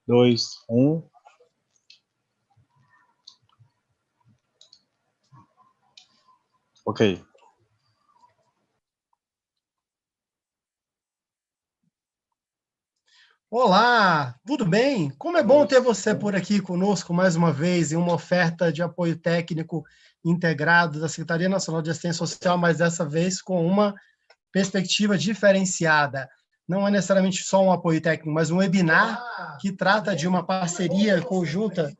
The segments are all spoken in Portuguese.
2, 1. Ok. Olá, tudo bem? Como é bom ter você por aqui conosco mais uma vez em uma oferta de apoio técnico integrado da Secretaria Nacional de Assistência Social, mas dessa vez com uma perspectiva diferenciada. Não é necessariamente só um apoio técnico, mas um webinar que trata de uma parceria conjunta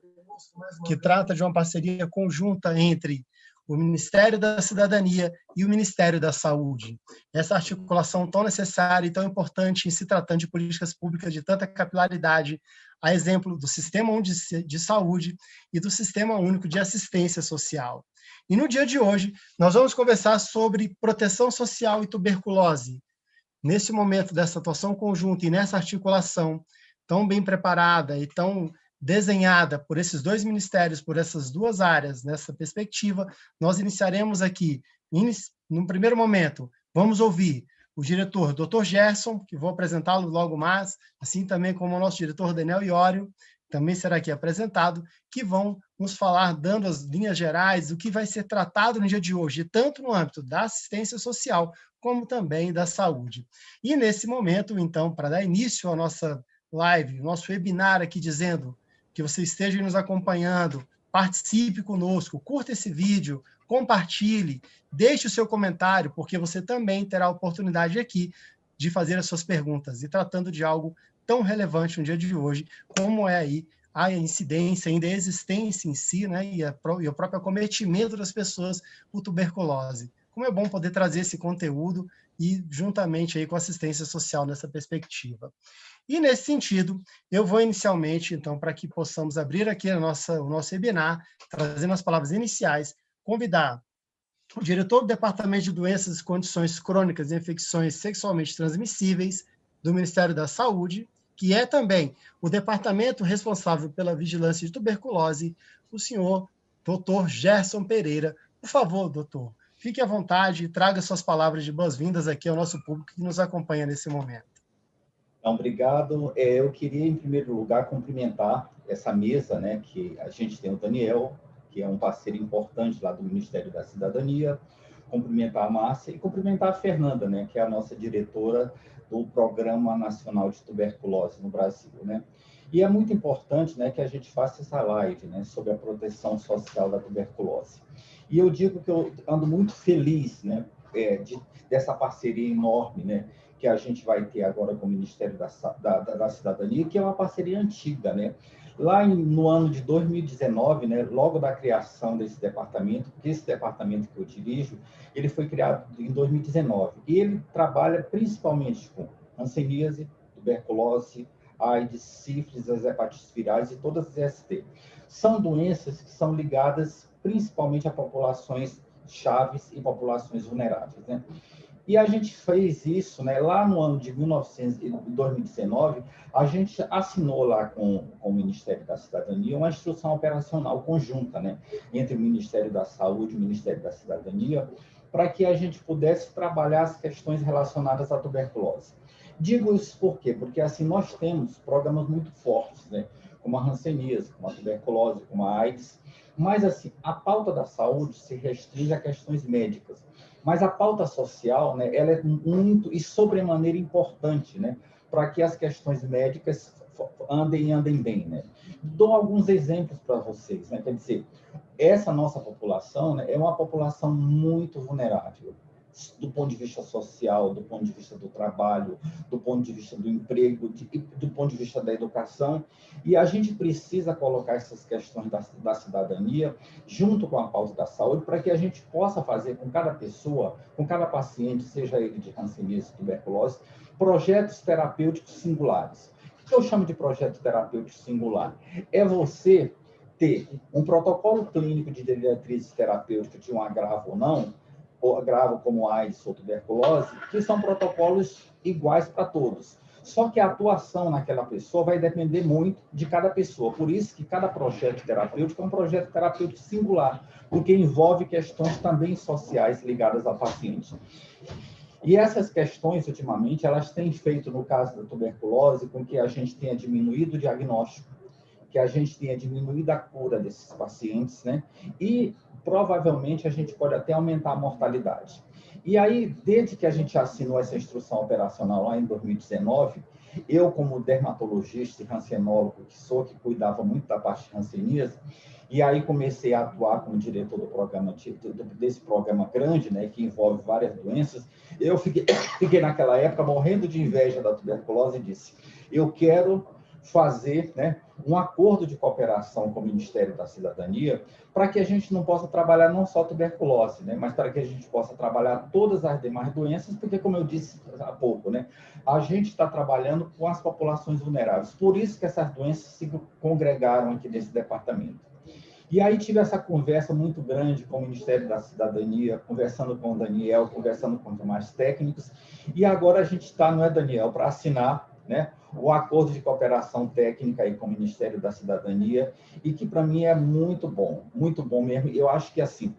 entre o Ministério da Cidadania e o Ministério da Saúde. Essa articulação tão necessária e tão importante em se tratando de políticas públicas de tanta capilaridade, a exemplo do Sistema Único de Saúde e do Sistema Único de Assistência Social. E no dia de hoje, nós vamos conversar sobre proteção social e tuberculose. Nesse momento dessa atuação conjunta e nessa articulação tão bem preparada e tão desenhada por esses dois ministérios, por essas duas áreas, nessa perspectiva, nós iniciaremos aqui, no primeiro momento, vamos ouvir o diretor Dr. Gerson, que vou apresentá-lo logo mais, assim também como o nosso diretor Daniel Iório, também será aqui apresentado, que vão nos falar, dando as linhas gerais, do que vai ser tratado no dia de hoje, tanto no âmbito da assistência social, como também da saúde. E nesse momento, então, para dar início à nossa live, nosso webinar aqui, dizendo que você esteja nos acompanhando, participe conosco, curta esse vídeo, compartilhe, deixe o seu comentário, porque você também terá a oportunidade aqui de fazer as suas perguntas, e tratando de algo tão relevante no dia de hoje, como é aí a incidência, ainda a existência em si, né, e o próprio acometimento das pessoas por tuberculose. Como é bom poder trazer esse conteúdo e juntamente aí com a assistência social nessa perspectiva. E nesse sentido, eu vou inicialmente, então, para que possamos abrir aqui o nosso webinar, trazendo as palavras iniciais, convidar o diretor do Departamento de Doenças e Condições Crônicas e Infecções Sexualmente Transmissíveis do Ministério da Saúde, que é também o departamento responsável pela vigilância de tuberculose, o senhor Dr. Gerson Pereira. Por favor, doutor, fique à vontade e traga suas palavras de boas-vindas aqui ao nosso público que nos acompanha nesse momento. Então, obrigado. Eu queria, em primeiro lugar, cumprimentar essa mesa, né, que a gente tem o Daniel, que é um parceiro importante lá do Ministério da Cidadania, cumprimentar a Márcia e cumprimentar a Fernanda, né, que é a nossa diretora do Programa Nacional de Tuberculose no Brasil, né? E é muito importante, né, que a gente faça essa live, né, sobre a proteção social da tuberculose. E eu digo que eu ando muito feliz, né, dessa parceria enorme, né, que a gente vai ter agora com o Ministério da Cidadania, que é uma parceria antiga, né? Lá no ano de 2019, né, logo da criação desse departamento, porque esse departamento que eu dirijo, ele foi criado em 2019, e ele trabalha principalmente com hanseníase, tuberculose, AIDS, sífilis, as hepatites virais e todas as IST. São doenças que são ligadas principalmente a populações chaves e populações vulneráveis, né? E a gente fez isso, né, lá no ano de 2019, a gente assinou lá com o Ministério da Cidadania uma instrução operacional conjunta, né, entre o Ministério da Saúde e o Ministério da Cidadania, para que a gente pudesse trabalhar as questões relacionadas à tuberculose. Digo isso por quê? Porque assim, nós temos programas muito fortes, né, como a hanseníase, como a tuberculose, como a AIDS, mas assim, a pauta da saúde se restringe a questões médicas. Mas a pauta social, né, ela é muito e sobremaneira importante, né, para que as questões médicas andem bem, né? Dou alguns exemplos para vocês, né? Quer dizer, essa nossa população, né, é uma população muito vulnerável, do ponto de vista social, do ponto de vista do trabalho, do ponto de vista do emprego, do ponto de vista da educação, e a gente precisa colocar essas questões da cidadania junto com a pauta da saúde para que a gente possa fazer com cada pessoa, com cada paciente, seja ele de hanseníase, tuberculose, projetos terapêuticos singulares. O que eu chamo de projeto terapêutico singular? É você ter um protocolo clínico de diretriz terapêutica de um agravo ou não, ou agravo como AIDS ou tuberculose, que são protocolos iguais para todos. Só que a atuação naquela pessoa vai depender muito de cada pessoa. Por isso que cada projeto terapêutico é um projeto terapêutico singular, porque envolve questões também sociais ligadas ao paciente. E essas questões, ultimamente, elas têm feito, no caso da tuberculose, com que a gente tenha diminuído o diagnóstico, que a gente tenha diminuído a cura desses pacientes, né? E provavelmente a gente pode até aumentar a mortalidade. E aí, desde que a gente assinou essa instrução operacional lá em 2019, eu, como dermatologista e hansenólogo que sou, que cuidava muito da parte de hanseníase, e aí comecei a atuar como diretor do programa, desse programa grande, né, que envolve várias doenças. Eu fiquei naquela época morrendo de inveja da tuberculose e disse, eu quero fazer, né, um acordo de cooperação com o Ministério da Cidadania para que a gente não possa trabalhar não só tuberculose, né, mas para que a gente possa trabalhar todas as demais doenças, porque, como eu disse há pouco, né, a gente está trabalhando com as populações vulneráveis. Por isso que essas doenças se congregaram aqui nesse departamento. E aí tive essa conversa muito grande com o Ministério da Cidadania, conversando com o Daniel, conversando com os demais técnicos, e agora a gente está, não é, Daniel, para assinar, né, o acordo de cooperação técnica aí com o Ministério da Cidadania, e que para mim é muito bom mesmo. Eu acho que, assim,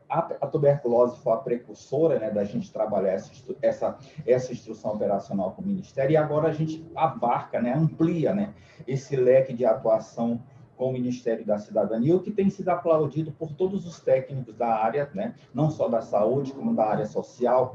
a tuberculose foi a precursora, né, da gente trabalhar essa instrução operacional com o Ministério, e agora a gente abarca, né, amplia, né, esse leque de atuação com o Ministério da Cidadania, o que tem sido aplaudido por todos os técnicos da área, né, não só da saúde, como da área social,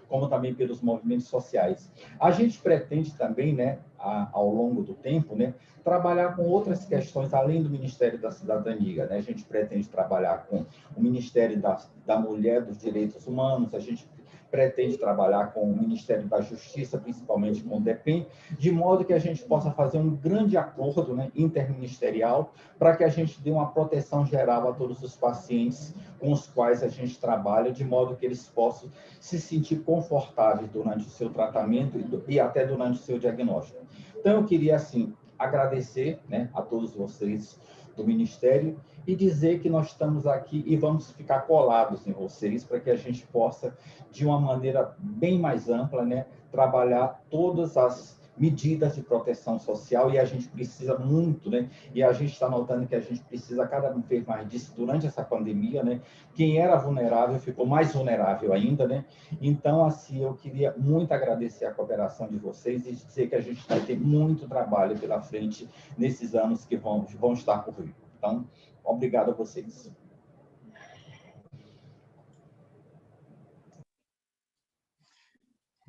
como também pelos movimentos sociais. A gente pretende também, né, ao longo do tempo, né, trabalhar com outras questões além do Ministério da Cidadania, né? A gente pretende trabalhar com o Ministério da Mulher, dos Direitos Humanos, a gente pretende trabalhar com o Ministério da Justiça, principalmente com o DEPEN, de modo que a gente possa fazer um grande acordo, né, interministerial, para que a gente dê uma proteção geral a todos os pacientes com os quais a gente trabalha, de modo que eles possam se sentir confortáveis durante o seu tratamento e até durante o seu diagnóstico. Então, eu queria, assim, agradecer, né, a todos vocês do Ministério e dizer que nós estamos aqui e vamos ficar colados em vocês para que a gente possa, de uma maneira bem mais ampla, né, trabalhar todas as medidas de proteção social, e a gente precisa muito, né? E a gente está notando que a gente precisa cada vez mais disso durante essa pandemia, né? Quem era vulnerável ficou mais vulnerável ainda, né? Então, assim, eu queria muito agradecer a cooperação de vocês e dizer que a gente vai ter muito trabalho pela frente nesses anos que vão estar por vir. Então, obrigado a vocês.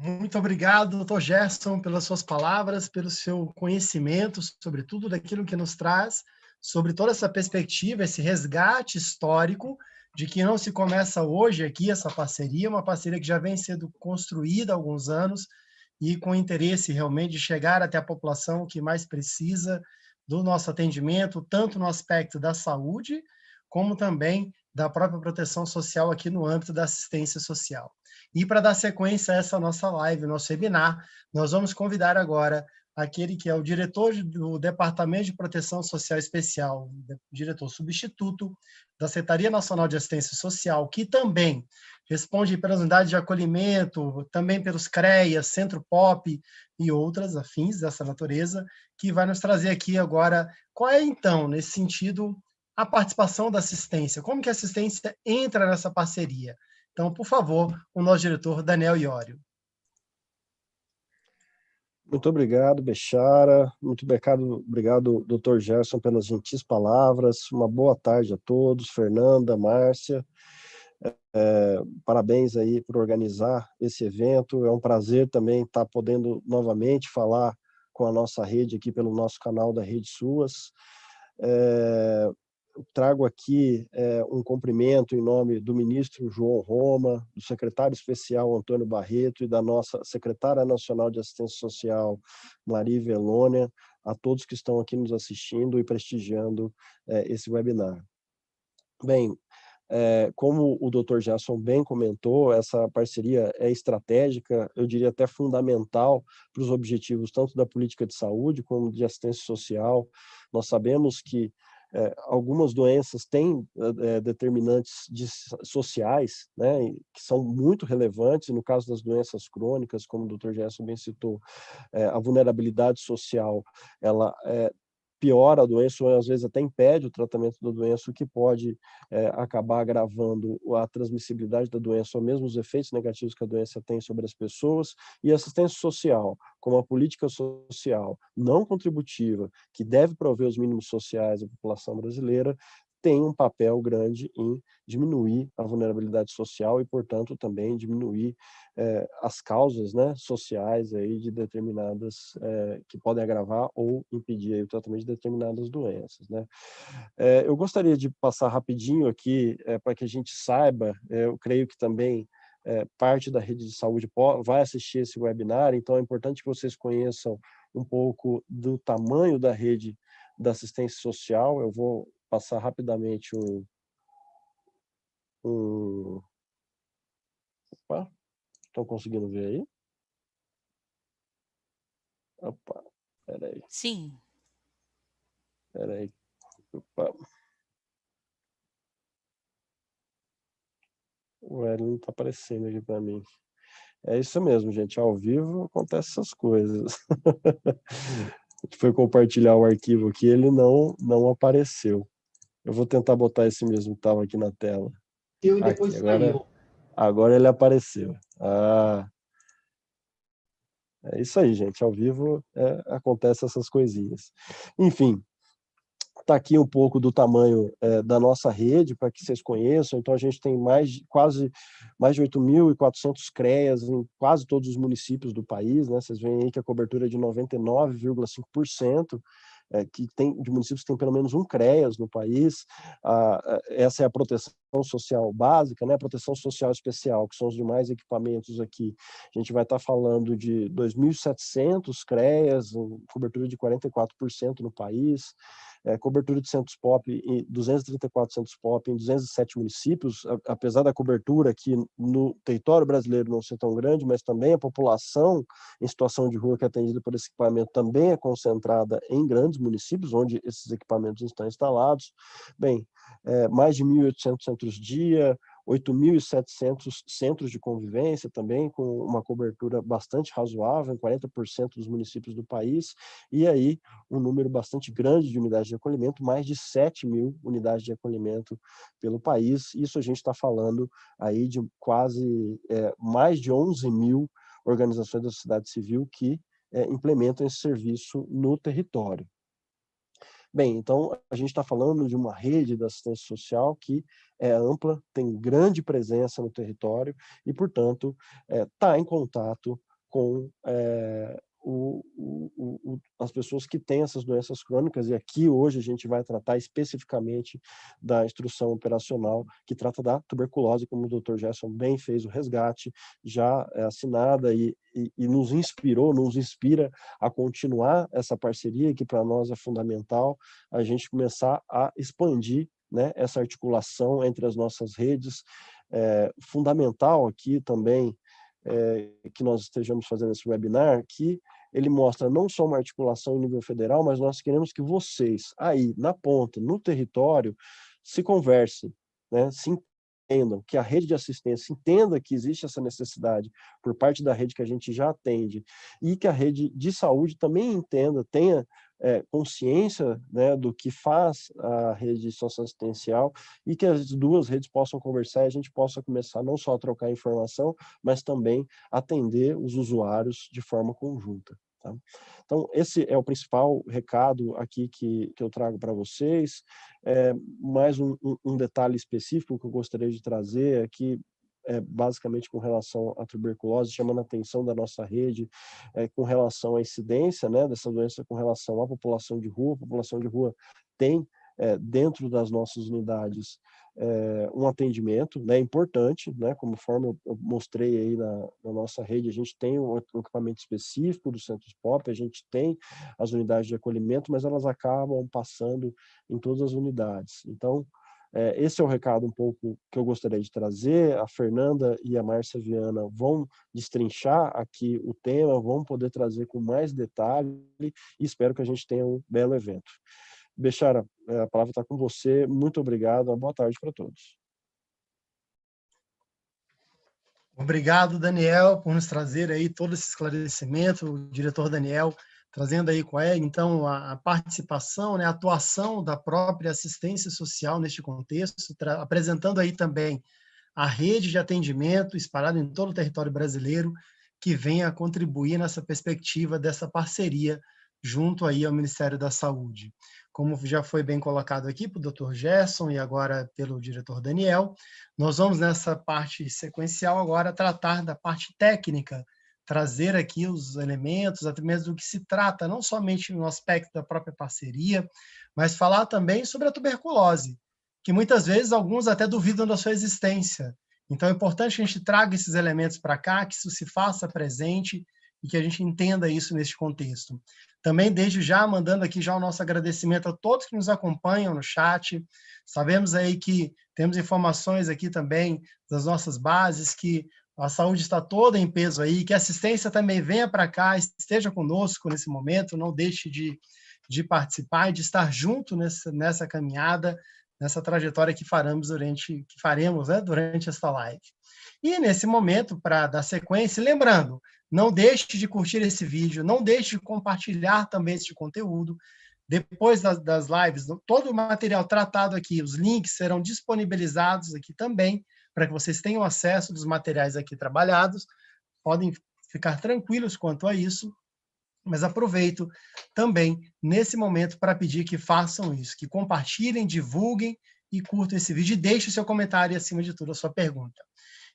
Muito obrigado, doutor Gerson, pelas suas palavras, pelo seu conhecimento, sobretudo daquilo que nos traz, sobre toda essa perspectiva, esse resgate histórico, de que não se começa hoje aqui essa parceria, uma parceria que já vem sendo construída há alguns anos e com interesse realmente de chegar até a população que mais precisa do nosso atendimento, tanto no aspecto da saúde, como também da própria proteção social aqui no âmbito da assistência social. E para dar sequência a essa nossa live, nosso webinar, nós vamos convidar agora aquele que é o diretor do Departamento de Proteção Social Especial, diretor substituto da Secretaria Nacional de Assistência Social, que também responde pelas unidades de acolhimento, também pelos CREAS, Centro Pop e outras afins dessa natureza, que vai nos trazer aqui agora qual é, então, nesse sentido, a participação da assistência, como que a assistência entra nessa parceria. Então, por favor, o nosso diretor, Daniel Iório. Muito obrigado, Bechara. Muito obrigado, doutor Gerson, pelas gentis palavras. Uma boa tarde a todos. Fernanda, Márcia. Parabéns aí por organizar esse evento. É um prazer também estar podendo novamente falar com a nossa rede aqui pelo nosso canal da Rede SUAS. Trago aqui um cumprimento em nome do ministro João Roma, do secretário especial Antônio Barreto e da nossa secretária nacional de assistência social, Maria Velônia, a todos que estão aqui nos assistindo e prestigiando esse webinar. Bem, como o Dr. Gerson bem comentou, essa parceria é estratégica, eu diria até fundamental para os objetivos tanto da política de saúde como de assistência social. Nós sabemos que algumas doenças têm determinantes sociais, né, que são muito relevantes. No caso das doenças crônicas, como o Dr. Gerson bem citou, a vulnerabilidade social, ela piora a doença, ou às vezes até impede o tratamento da doença, o que pode acabar agravando a transmissibilidade da doença, ou mesmo os efeitos negativos que a doença tem sobre as pessoas. E assistência social, como a política social não contributiva, que deve prover os mínimos sociais à população brasileira, tem um papel grande em diminuir a vulnerabilidade social e, portanto, também diminuir as causas, né, sociais aí de determinadas, que podem agravar ou impedir aí o tratamento de determinadas doenças, né. Eu gostaria de passar rapidinho aqui, para que a gente saiba, eu creio que também parte da rede de saúde vai assistir esse webinar, então é importante que vocês conheçam um pouco do tamanho da rede da assistência social. Eu vou passar rapidamente opa, estão conseguindo ver aí? Opa, peraí, Sim. peraí, opa. O Hélio não está aparecendo aqui para mim. É isso mesmo, gente, ao vivo acontecem essas coisas. A gente foi compartilhar o arquivo aqui, ele não apareceu. Eu vou tentar botar esse mesmo que estava aqui na tela. E depois Aqui, saiu. agora ele apareceu. Ah, é isso aí, gente. Ao vivo acontecem essas coisinhas. Enfim, está aqui um pouco do tamanho da nossa rede, para que vocês conheçam. Então, a gente tem quase mais de 8.400 CREAs em quase todos os municípios do país, né? Vocês veem aí que a cobertura é de 99,5%. De municípios que tem pelo menos um CREAS no país. Essa é a proteção social básica, né? A proteção social especial, que são os demais equipamentos aqui. A gente vai estar falando de 2.700 CREAs, cobertura de 44% no país, cobertura de centros POP, 234 centros POP em 207 municípios, apesar da cobertura aqui no território brasileiro não ser tão grande, mas também a população em situação de rua que é atendida por esse equipamento também é concentrada em grandes municípios, onde esses equipamentos estão instalados. Bem, mais de 1.800 centros-dia, 8.700 centros de convivência também, com uma cobertura bastante razoável, em 40% dos municípios do país, e aí um número bastante grande de unidades de acolhimento, mais de 7.000 unidades de acolhimento pelo país. Isso a gente está falando aí de quase mais de 11.000 organizações da sociedade civil que implementam esse serviço no território. Bem, então a gente está falando de uma rede da assistência social que é ampla, tem grande presença no território e, portanto, está em contato com as pessoas que têm essas doenças crônicas, e aqui hoje a gente vai tratar especificamente da instrução operacional que trata da tuberculose, como o Dr. Gerson bem fez o resgate, já assinada e nos inspira a continuar essa parceria, que para nós é fundamental, a gente começar a expandir, né, essa articulação entre as nossas redes. Fundamental aqui também que nós estejamos fazendo esse webinar, que ele mostra não só uma articulação em nível federal, mas nós queremos que vocês, aí, na ponta, no território, se conversem, né, se entendam, que a rede de assistência entenda que existe essa necessidade por parte da rede que a gente já atende, e que a rede de saúde também entenda, tenha consciência, né, do que faz a rede socioassistencial, e que as duas redes possam conversar e a gente possa começar não só a trocar informação, mas também atender os usuários de forma conjunta. Tá? Então, esse é o principal recado aqui que eu trago para vocês. Mais um detalhe específico que eu gostaria de trazer aqui, basicamente com relação à tuberculose, chamando a atenção da nossa rede, com relação à incidência, né, dessa doença com relação à população de rua. A população de rua tem, dentro das nossas unidades, um atendimento, né, importante, né, conforme eu mostrei aí na nossa rede, a gente tem um equipamento específico dos centros POP, a gente tem as unidades de acolhimento, mas elas acabam passando em todas as unidades. Então, esse é o recado um pouco que eu gostaria de trazer. A Fernanda e a Márcia Viana vão destrinchar aqui o tema, vão poder trazer com mais detalhe, e espero que a gente tenha um belo evento. Bechara, a palavra está com você. Muito obrigado. Uma boa tarde para todos. Obrigado, Daniel, por nos trazer aí todo esse esclarecimento. O diretor Daniel trazendo aí qual é, então, a participação, né, a atuação da própria assistência social neste contexto, apresentando aí também a rede de atendimento espalhada em todo o território brasileiro, que venha a contribuir nessa perspectiva dessa parceria junto aí ao Ministério da Saúde. Como já foi bem colocado aqui pelo Dr. Gerson e agora pelo diretor Daniel, nós vamos nessa parte sequencial agora tratar da parte técnica, trazer aqui os elementos, até mesmo do que se trata, não somente no aspecto da própria parceria, mas falar também sobre a tuberculose, que muitas vezes alguns até duvidam da sua existência. Então é importante que a gente traga esses elementos para cá, que isso se faça presente e que a gente entenda isso neste contexto. Também, desde já, mandando aqui já o nosso agradecimento a todos que nos acompanham no chat. Sabemos aí que temos informações aqui também das nossas bases, que a saúde está toda em peso aí, que a assistência também venha para cá, esteja conosco nesse momento, não deixe de participar e de estar junto nessa caminhada, nessa trajetória que faremos durante esta live. E nesse momento, para dar sequência, lembrando, não deixe de curtir esse vídeo, não deixe de compartilhar também este conteúdo. Depois das lives, todo o material tratado aqui, os links serão disponibilizados aqui também, para que vocês tenham acesso dos materiais aqui trabalhados. Podem ficar tranquilos quanto a isso, mas aproveito também nesse momento para pedir que façam isso, que compartilhem, divulguem e curtam esse vídeo e deixem o seu comentário e, acima de tudo, a sua pergunta.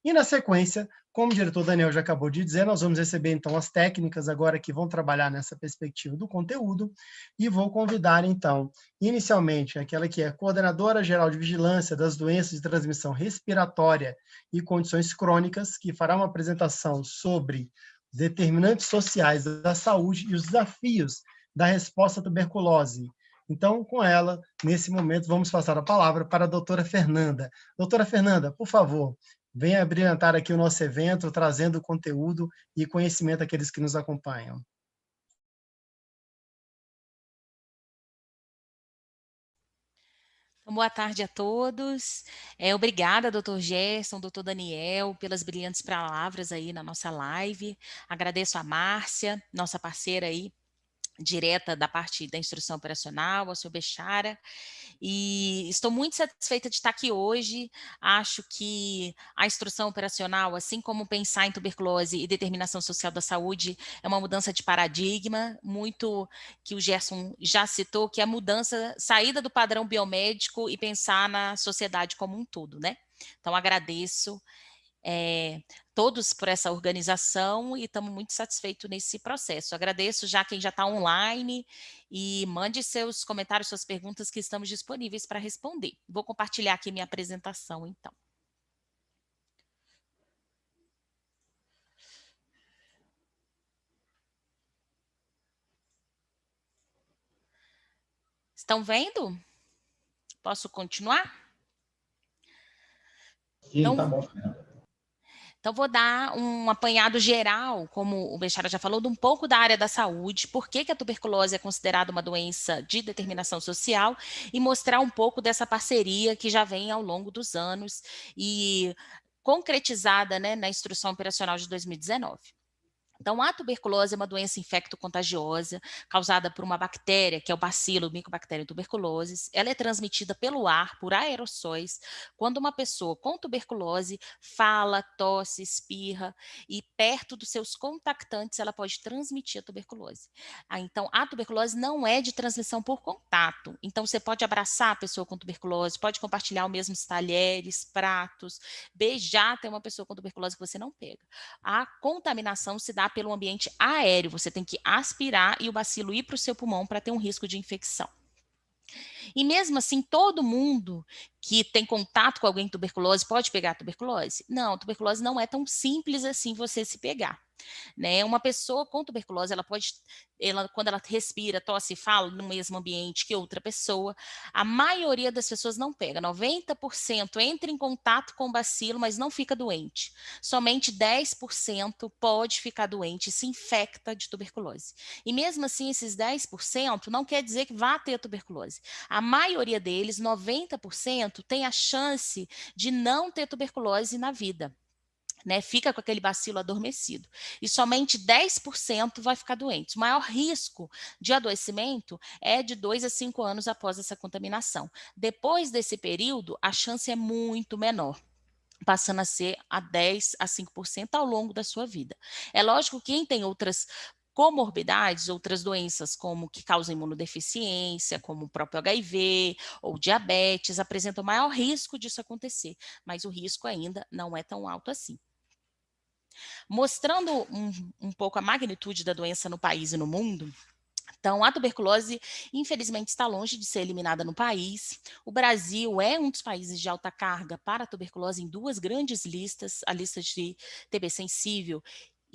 E na sequência, como o diretor Daniel já acabou de dizer, nós vamos receber então as técnicas agora que vão trabalhar nessa perspectiva do conteúdo e vou convidar então, inicialmente, aquela que é coordenadora geral de vigilância das doenças de transmissão respiratória e condições crônicas, que fará uma apresentação sobre determinantes sociais da saúde e os desafios da resposta à tuberculose. Então, com ela, nesse momento, vamos passar a palavra para a doutora Fernanda. Doutora Fernanda, por favor, venha brilhantar aqui o nosso evento, trazendo conteúdo e conhecimento àqueles que nos acompanham. Boa tarde a todos. Obrigada, doutor Gerson, doutor Daniel, pelas brilhantes palavras aí na nossa live. Agradeço a Márcia, nossa parceira aí, direta da parte da instrução operacional, ao seu Bechara, e estou muito satisfeita de estar aqui hoje. Acho que a instrução operacional, assim como pensar em tuberculose e determinação social da saúde, é uma mudança de paradigma, muito que o Gerson já citou, que é a mudança, saída do padrão biomédico e pensar na sociedade como um todo, né? Então, agradeço todos por essa organização e estamos muito satisfeitos nesse processo. Agradeço já quem já está online e mande seus comentários, suas perguntas, que estamos disponíveis para responder. Vou compartilhar aqui minha apresentação, então. Estão vendo? Posso continuar? Sim, então, tá bom. Então, vou dar um apanhado geral, como o Bechara já falou, de um pouco da área da saúde, por que a tuberculose é considerada uma doença de determinação social, e mostrar um pouco dessa parceria que já vem ao longo dos anos e concretizada, né, na Instrução Operacional de 2019. Então, a tuberculose é uma doença infecto-contagiosa causada por uma bactéria, que é o bacilo Mycobacterium tuberculosis. Ela é transmitida pelo ar, por aerossóis, quando uma pessoa com tuberculose fala, tosse, espirra, e perto dos seus contactantes ela pode transmitir a tuberculose. Então, a tuberculose não é de transmissão por contato. Então, você pode abraçar a pessoa com tuberculose, pode compartilhar os mesmos talheres, pratos, beijar até uma pessoa com tuberculose que você não pega. A contaminação se dá pelo ambiente aéreo, você tem que aspirar e o bacilo ir para o seu pulmão para ter um risco de infecção. E mesmo assim, todo mundo que tem contato com alguém com tuberculose pode pegar a tuberculose? Não, a tuberculose não é tão simples assim você se pegar. Né? Uma pessoa com tuberculose, quando ela respira, tosse e fala no mesmo ambiente que outra pessoa, a maioria das pessoas não pega. 90% entra em contato com o bacilo, mas não fica doente. Somente 10% pode ficar doente e se infecta de tuberculose. E mesmo assim, esses 10% não quer dizer que vá ter tuberculose. A maioria deles, 90%, tem a chance de não ter tuberculose na vida. né, fica com aquele bacilo adormecido. E somente 10% vai ficar doente. O maior risco de adoecimento é de 2 a 5 anos após essa contaminação. Depois desse período, a chance é muito menor, passando a ser a 10 a 5% ao longo da sua vida. É lógico que quem tem outras comorbidades, outras doenças como que causam imunodeficiência, como o próprio HIV ou diabetes, apresentam maior risco disso acontecer, mas o risco ainda não é tão alto assim. Mostrando um pouco a magnitude da doença no país e no mundo, então, a tuberculose, infelizmente, está longe de ser eliminada no país. O Brasil é um dos países de alta carga para a tuberculose em 2 grandes listas, a lista de TB sensível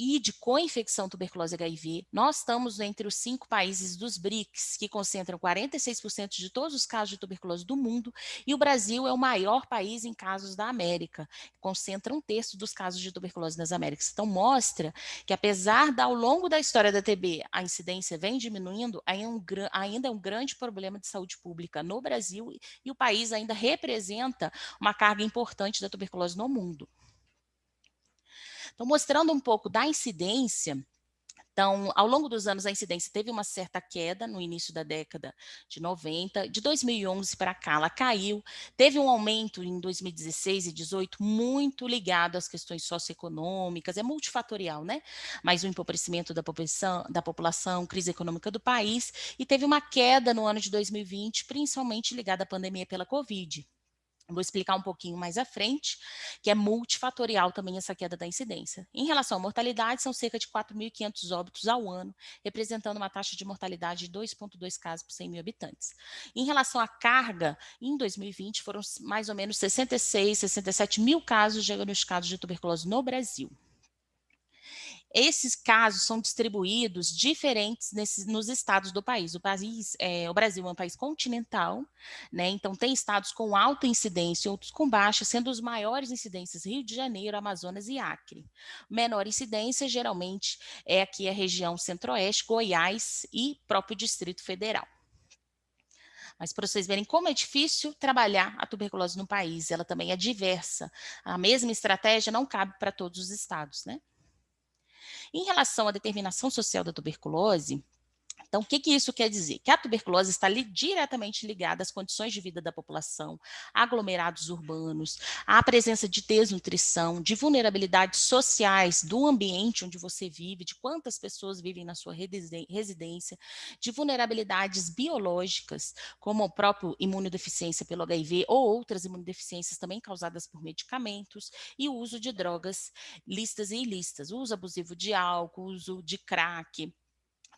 e de co-infecção tuberculose HIV. Nós estamos entre os 5 países dos BRICS, que concentram 46% de todos os casos de tuberculose do mundo, e o Brasil é o maior país em casos da América, concentra 1/3 dos casos de tuberculose nas Américas. Então, mostra que apesar de, ao longo da história da TB, a incidência vem diminuindo, ainda é um grande problema de saúde pública no Brasil, e o país ainda representa uma carga importante da tuberculose no mundo. Então, mostrando um pouco da incidência, então, ao longo dos anos, a incidência teve uma certa queda no início da década de 90, de 2011 para cá, ela caiu, teve um aumento em 2016 e 2018 muito ligado às questões socioeconômicas, é multifatorial, né? Mas o empobrecimento da população, crise econômica do país, e teve uma queda no ano de 2020, principalmente ligada à pandemia pela Covid. Vou explicar um pouquinho mais à frente, que é multifatorial também essa queda da incidência. Em relação à mortalidade, são cerca de 4.500 óbitos ao ano, representando uma taxa de mortalidade de 2,2 casos por 100 mil habitantes. Em relação à carga, em 2020 foram mais ou menos 66, 67 mil casos diagnosticados de tuberculose no Brasil. Esses casos são distribuídos diferentes nos estados do país. O Brasil é um país continental, né? Então tem estados com alta incidência e outros com baixa, sendo os maiores incidências Rio de Janeiro, Amazonas e Acre. Menor incidência, geralmente, é aqui a região centro-oeste, Goiás e próprio Distrito Federal. Mas para vocês verem como é difícil trabalhar a tuberculose no país, ela também é diversa. A mesma estratégia não cabe para todos os estados, né? Em relação à determinação social da tuberculose, então, o que isso quer dizer? Que a tuberculose está diretamente ligada às condições de vida da população, aglomerados urbanos, à presença de desnutrição, de vulnerabilidades sociais do ambiente onde você vive, de quantas pessoas vivem na sua residência, de vulnerabilidades biológicas, como a própria imunodeficiência pelo HIV ou outras imunodeficiências também causadas por medicamentos, e o uso de drogas lícitas e ilícitas, o uso abusivo de álcool, o uso de crack.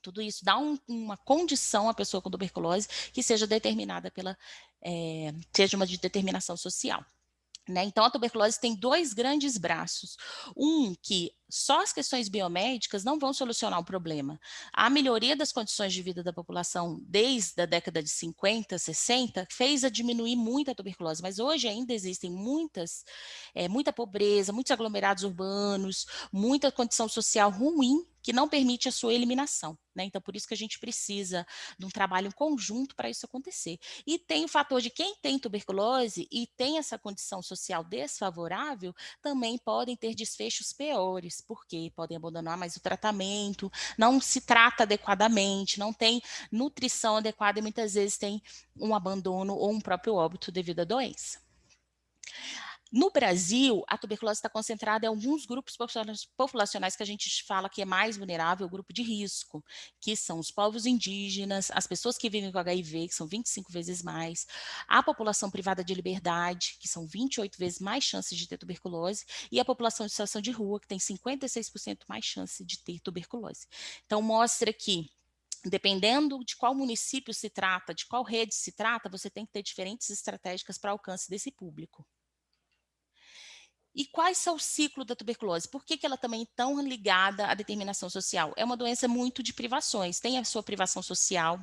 Tudo isso dá uma condição à pessoa com tuberculose que seja determinada seja uma de determinação social. Né? Então, a tuberculose tem 2 grandes braços. Que só as questões biomédicas não vão solucionar o problema. A melhoria das condições de vida da população desde a década de 50, 60, fez a diminuir muito a tuberculose, mas hoje ainda existem muita pobreza, muitos aglomerados urbanos, muita condição social ruim que não permite a sua eliminação. Né? Então, por isso que a gente precisa de um trabalho em conjunto para isso acontecer. E tem o fator de quem tem tuberculose e tem essa condição social desfavorável, também podem ter desfechos piores, porque podem abandonar mais o tratamento, não se trata adequadamente, não tem nutrição adequada e muitas vezes tem um abandono ou um próprio óbito devido à doença. No Brasil, a tuberculose está concentrada em alguns grupos populacionais que a gente fala que é mais vulnerável, o grupo de risco, que são os povos indígenas, as pessoas que vivem com HIV, que são 25 vezes mais, a população privada de liberdade, que são 28 vezes mais chances de ter tuberculose, e a população de situação de rua, que tem 56% mais chance de ter tuberculose. Então, mostra que dependendo de qual município se trata, de qual rede se trata, você tem que ter diferentes estratégias para alcance desse público. E quais são o ciclo da tuberculose? Por que ela também é tão ligada à determinação social? É uma doença muito de privações, tem a sua privação social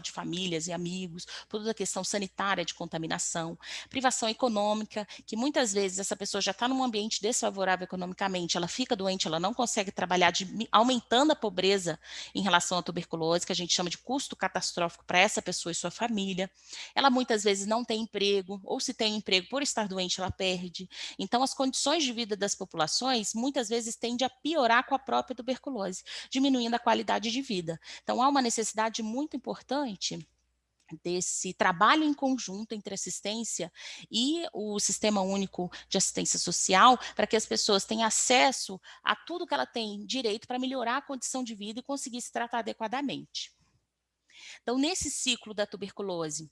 de famílias e amigos, toda a questão sanitária de contaminação, privação econômica, que muitas vezes essa pessoa já está num ambiente desfavorável economicamente, ela fica doente, ela não consegue trabalhar, aumentando a pobreza em relação à tuberculose, que a gente chama de custo catastrófico para essa pessoa e sua família. Ela muitas vezes não tem emprego, ou se tem emprego, por estar doente, ela perde. Então, as condições condições de vida das populações muitas vezes tende a piorar com a própria tuberculose, diminuindo a qualidade de vida. Então, há uma necessidade muito importante desse trabalho em conjunto entre assistência e o Sistema Único de Assistência Social, para que as pessoas tenham acesso a tudo que ela tem direito para melhorar a condição de vida e conseguir se tratar adequadamente. Então, nesse ciclo da tuberculose,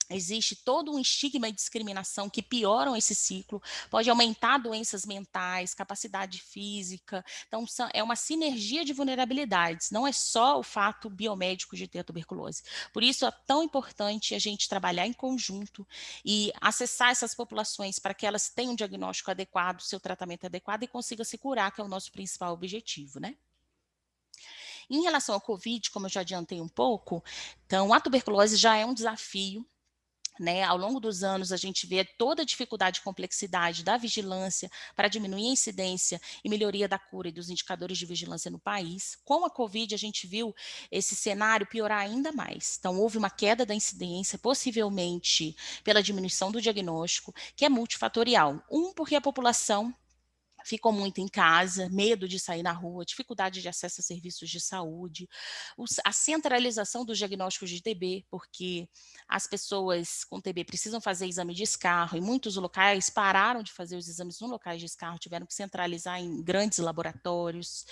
existe todo um estigma e discriminação que pioram esse ciclo, pode aumentar doenças mentais, capacidade física. Então, é uma sinergia de vulnerabilidades, não é só o fato biomédico de ter a tuberculose. Por isso, é tão importante a gente trabalhar em conjunto e acessar essas populações para que elas tenham um diagnóstico adequado, seu tratamento adequado e consigam se curar, que é o nosso principal objetivo, né? Em relação ao Covid, como eu já adiantei um pouco, então a tuberculose já é um desafio, né, ao longo dos anos, a gente vê toda a dificuldade e complexidade da vigilância para diminuir a incidência e melhoria da cura e dos indicadores de vigilância no país. Com a Covid, a gente viu esse cenário piorar ainda mais. Então, houve uma queda da incidência, possivelmente pela diminuição do diagnóstico, que é multifatorial. Porque a população ficou muito em casa, medo de sair na rua, dificuldade de acesso a serviços de saúde, a centralização dos diagnósticos de TB, porque as pessoas com TB precisam fazer exame de escarro, e muitos locais pararam de fazer os exames no locais de escarro, tiveram que centralizar em grandes laboratórios.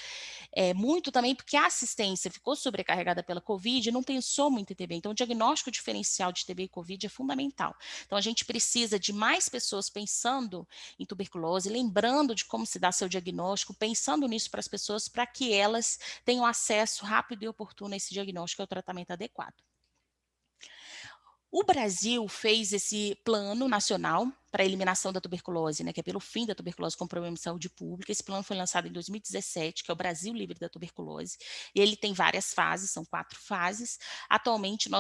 Muito também porque a assistência ficou sobrecarregada pela Covid e não pensou muito em TB. Então, o diagnóstico diferencial de TB e Covid é fundamental. Então, a gente precisa de mais pessoas pensando em tuberculose, lembrando de como se dá seu diagnóstico, pensando nisso para as pessoas, para que elas tenham acesso rápido e oportuno a esse diagnóstico e ao tratamento adequado. O Brasil fez esse plano nacional para a eliminação da tuberculose, né, que é pelo fim da tuberculose com problema de saúde pública. Esse plano foi lançado em 2017, que é o Brasil Livre da Tuberculose, e ele tem várias fases, são 4 fases. Atualmente,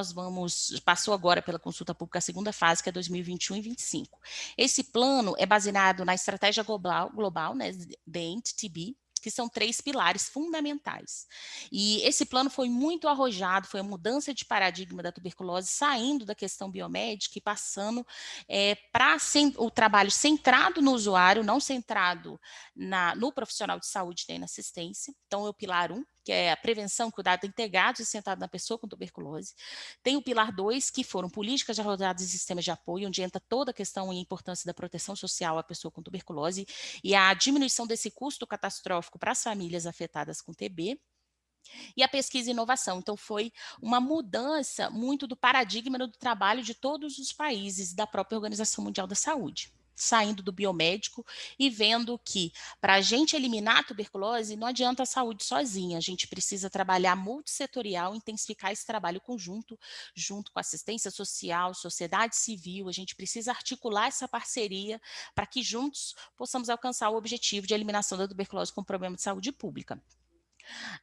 passou agora pela consulta pública a segunda fase, que é 2021 e 2025. Esse plano é baseado na estratégia global, né, The End TB, que são 3 pilares fundamentais. E esse plano foi muito arrojado, foi a mudança de paradigma da tuberculose, saindo da questão biomédica e passando para o trabalho centrado no usuário, não centrado no profissional de saúde nem na assistência. Então, é o pilar 1, que é a prevenção, cuidado integrado e centrado na pessoa com tuberculose. Tem o pilar 2, que foram políticas arrojadas em sistemas de apoio, onde entra toda a questão e a importância da proteção social à pessoa com tuberculose e a diminuição desse custo catastrófico para as famílias afetadas com TB. E a pesquisa e inovação. Então, foi uma mudança muito do paradigma do trabalho de todos os países da própria Organização Mundial da Saúde, saindo do biomédico e vendo que para a gente eliminar a tuberculose não adianta a saúde sozinha, a gente precisa trabalhar multissetorial, intensificar esse trabalho conjunto, junto com assistência social, sociedade civil, a gente precisa articular essa parceria para que juntos possamos alcançar o objetivo de eliminação da tuberculose com problema de saúde pública.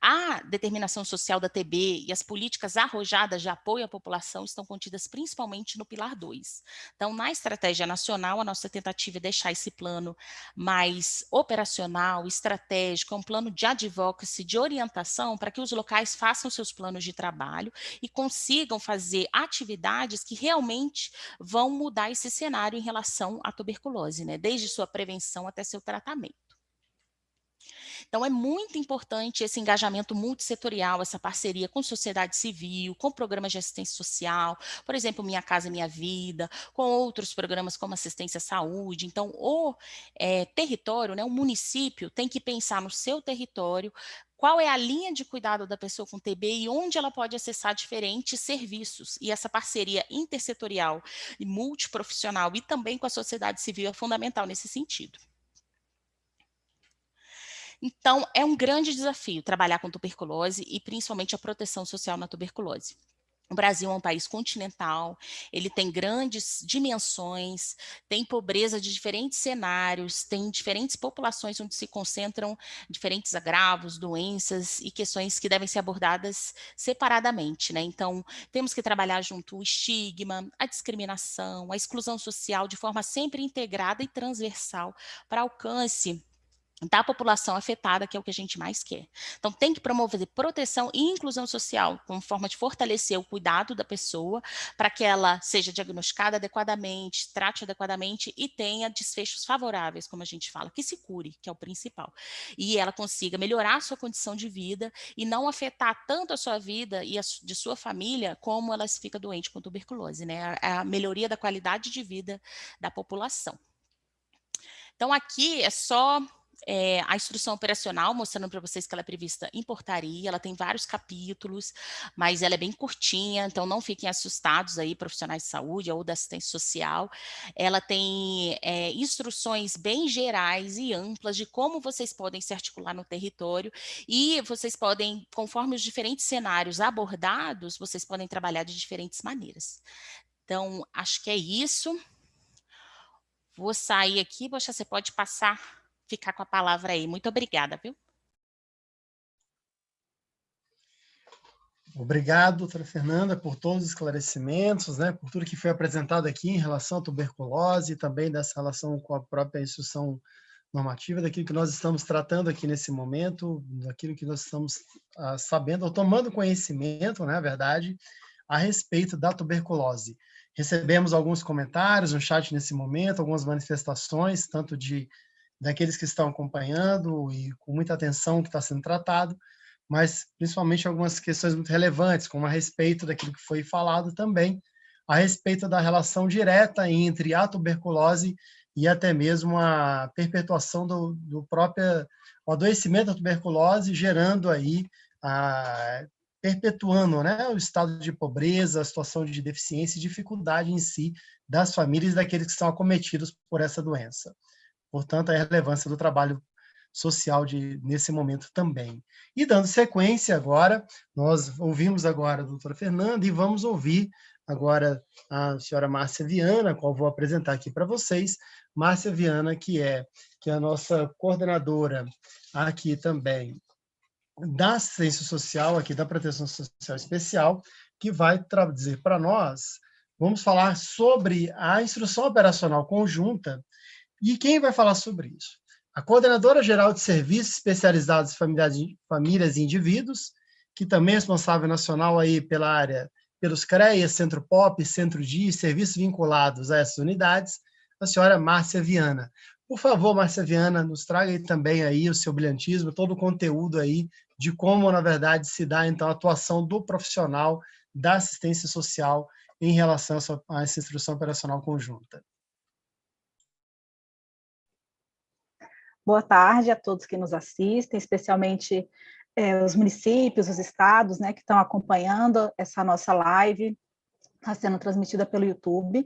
A determinação social da TB e as políticas arrojadas de apoio à população estão contidas principalmente no pilar 2. Então, na estratégia nacional, a nossa tentativa é deixar esse plano mais operacional, estratégico, um plano de advocacy, de orientação, para que os locais façam seus planos de trabalho e consigam fazer atividades que realmente vão mudar esse cenário em relação à tuberculose, né? Desde sua prevenção até seu tratamento. Então, é muito importante esse engajamento multissetorial, essa parceria com sociedade civil, com programas de assistência social, por exemplo, Minha Casa Minha Vida, com outros programas como assistência à saúde. Então, o território, né, o município tem que pensar no seu território, qual é a linha de cuidado da pessoa com TB e onde ela pode acessar diferentes serviços. E essa parceria intersetorial e multiprofissional e também com a sociedade civil é fundamental nesse sentido. Então, é um grande desafio trabalhar com tuberculose e principalmente a proteção social na tuberculose. O Brasil é um país continental, ele tem grandes dimensões, tem pobreza de diferentes cenários, tem diferentes populações onde se concentram diferentes agravos, doenças e questões que devem ser abordadas separadamente, né? Então, temos que trabalhar junto o estigma, a discriminação, a exclusão social de forma sempre integrada e transversal para alcance da população afetada, que é o que a gente mais quer. Então, tem que promover proteção e inclusão social, como forma de fortalecer o cuidado da pessoa, para que ela seja diagnosticada adequadamente, trate adequadamente e tenha desfechos favoráveis, como a gente fala, que se cure, que é o principal. E ela consiga melhorar a sua condição de vida e não afetar tanto a sua vida e a de sua família, como ela se fica doente com tuberculose, né? A melhoria da qualidade de vida da população. Então, aqui é só a instrução operacional, mostrando para vocês que ela é prevista em portaria, ela tem vários capítulos, mas ela é bem curtinha, então não fiquem assustados aí, profissionais de saúde ou da assistência social. Ela tem instruções bem gerais e amplas de como vocês podem se articular no território e vocês podem, conforme os diferentes cenários abordados, vocês podem trabalhar de diferentes maneiras. Então, acho que é isso. Vou sair aqui, poxa, você pode ficar com a palavra aí. Muito obrigada, viu? Obrigado, doutora Fernanda, por todos os esclarecimentos, né, por tudo que foi apresentado aqui em relação à tuberculose e também dessa relação com a própria instrução normativa, daquilo que nós estamos tratando aqui nesse momento, daquilo que nós estamos sabendo, ou tomando conhecimento, né, na verdade, a respeito da tuberculose. Recebemos alguns comentários no chat nesse momento, algumas manifestações, tanto daqueles que estão acompanhando e com muita atenção o que está sendo tratado, mas principalmente algumas questões muito relevantes, como a respeito daquilo que foi falado também, a respeito da relação direta entre a tuberculose e até mesmo a perpetuação do próprio adoecimento da tuberculose, gerando aí, perpetuando, né, o estado de pobreza, a situação de deficiência e dificuldade em si das famílias e daqueles que são acometidos por essa doença. Portanto, a relevância do trabalho social nesse momento também. E dando sequência agora, nós ouvimos agora a doutora Fernanda e vamos ouvir agora a senhora Márcia Viana, a qual vou apresentar aqui para vocês. Márcia Viana, que é a nossa coordenadora aqui também da assistência social, aqui da proteção social especial, que vai dizer para nós, vamos falar sobre a instrução operacional conjunta. E quem vai falar sobre isso? A Coordenadora Geral de Serviços Especializados em Famílias e Indivíduos, que também é responsável nacional aí pela área, pelos CREAS, Centro POP, Centro DI e serviços vinculados a essas unidades, a senhora Márcia Viana. Por favor, Márcia Viana, nos traga aí também aí o seu brilhantismo, todo o conteúdo aí de como, na verdade, se dá, então, a atuação do profissional da assistência social em relação a essa instrução operacional conjunta. Boa tarde a todos que nos assistem, especialmente os municípios, os estados, né, que estão acompanhando essa nossa live, está sendo transmitida pelo YouTube.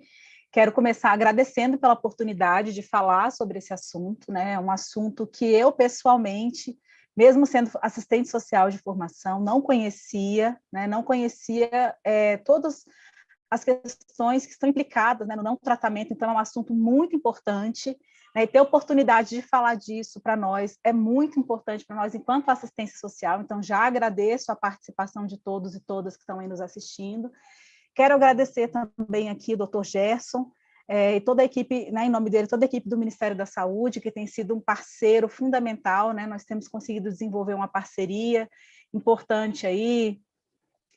Quero começar agradecendo pela oportunidade de falar sobre esse assunto, né, um assunto que eu, pessoalmente, mesmo sendo assistente social de formação, não conhecia, né, todas as questões que estão implicadas, né, no não tratamento, então é um assunto muito importante, né, e ter a oportunidade de falar disso para nós é muito importante para nós enquanto assistência social, então já agradeço a participação de todos e todas que estão aí nos assistindo. Quero agradecer também aqui o Dr. Gerson, e toda a equipe, né, em nome dele, toda a equipe do Ministério da Saúde, que tem sido um parceiro fundamental, né, nós temos conseguido desenvolver uma parceria importante aí.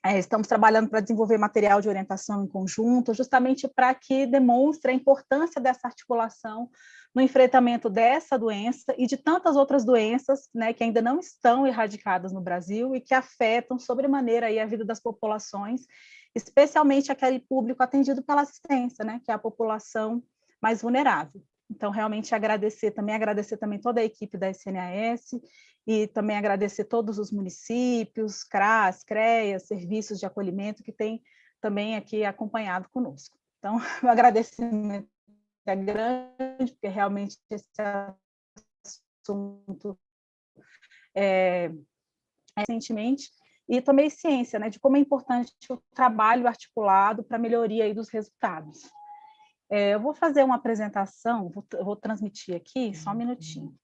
Estamos trabalhando para desenvolver material de orientação em conjunto, justamente para que demonstre a importância dessa articulação no enfrentamento dessa doença e de tantas outras doenças, né, que ainda não estão erradicadas no Brasil e que afetam sobremaneira aí a vida das populações, especialmente aquele público atendido pela assistência, né, que é a população mais vulnerável. Então, realmente agradecer também toda a equipe da SNAS e também agradecer todos os municípios, CRAS, CREAS, serviços de acolhimento que têm também aqui acompanhado conosco. Então, o agradecimento é grande, porque realmente esse assunto recentemente, e tomei ciência, né, de como é importante o trabalho articulado para a melhoria aí dos resultados. Eu vou fazer uma apresentação, vou transmitir aqui, só um minutinho.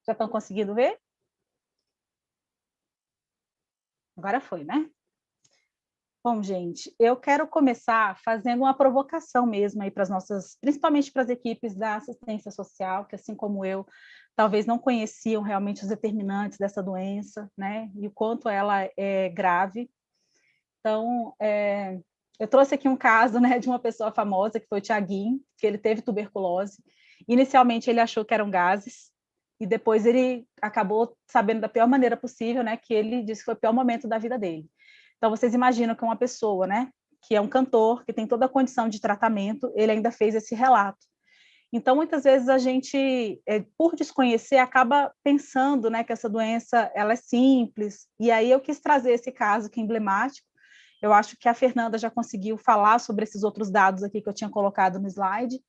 Já estão conseguindo ver? Agora foi, né? Bom, gente, eu quero começar fazendo uma provocação mesmo aí para as nossas, principalmente para as equipes da assistência social, que assim como eu, talvez não conheciam realmente os determinantes dessa doença, né, e o quanto ela é grave. Então, eu trouxe aqui um caso, né, de uma pessoa famosa, que foi o Tiaguinho, que ele teve tuberculose. Inicialmente ele achou que eram gases, e depois ele acabou sabendo da pior maneira possível, né, que ele disse que foi o pior momento da vida dele. Então, vocês imaginam que uma pessoa, né, que é um cantor, que tem toda a condição de tratamento, ele ainda fez esse relato. Então, muitas vezes a gente, por desconhecer, acaba pensando, né, que essa doença ela é simples. E aí eu quis trazer esse caso que é emblemático. Eu acho que a Fernanda já conseguiu falar sobre esses outros dados aqui que eu tinha colocado no slide.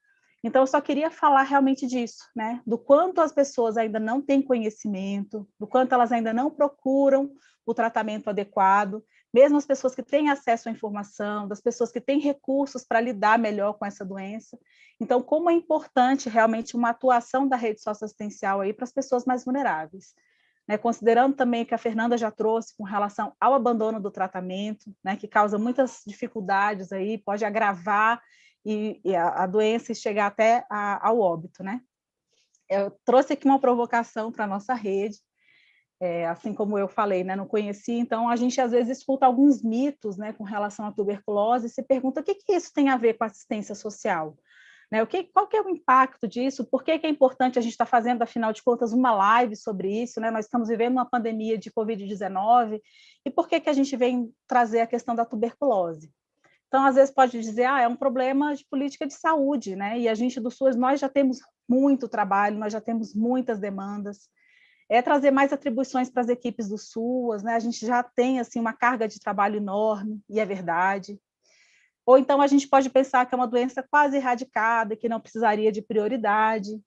Então, eu só queria falar realmente disso, né? Do quanto as pessoas ainda não têm conhecimento, do quanto elas ainda não procuram o tratamento adequado, mesmo as pessoas que têm acesso à informação, das pessoas que têm recursos para lidar melhor com essa doença. Então, como é importante realmente uma atuação da rede socioassistencial aí para as pessoas mais vulneráveis. Né, considerando também o que a Fernanda já trouxe com relação ao abandono do tratamento, né, que causa muitas dificuldades aí, pode agravar e a doença chegar até ao óbito, né? Eu trouxe aqui uma provocação para a nossa rede, assim como eu falei, né, não conhecia, então a gente às vezes escuta alguns mitos, né, com relação à tuberculose e se pergunta o que isso tem a ver com assistência social? Né, qual que é o impacto disso? Por que é importante a gente estar fazendo, afinal de contas, uma live sobre isso? Né? Nós estamos vivendo uma pandemia de Covid-19, e por que a gente vem trazer a questão da tuberculose? Então, às vezes pode dizer, é um problema de política de saúde, né? E a gente do SUS, nós já temos muito trabalho, nós já temos muitas demandas. É trazer mais atribuições para as equipes do SUS, né? A gente já tem assim uma carga de trabalho enorme, e é verdade. Ou então a gente pode pensar que é uma doença quase erradicada, que não precisaria de prioridade.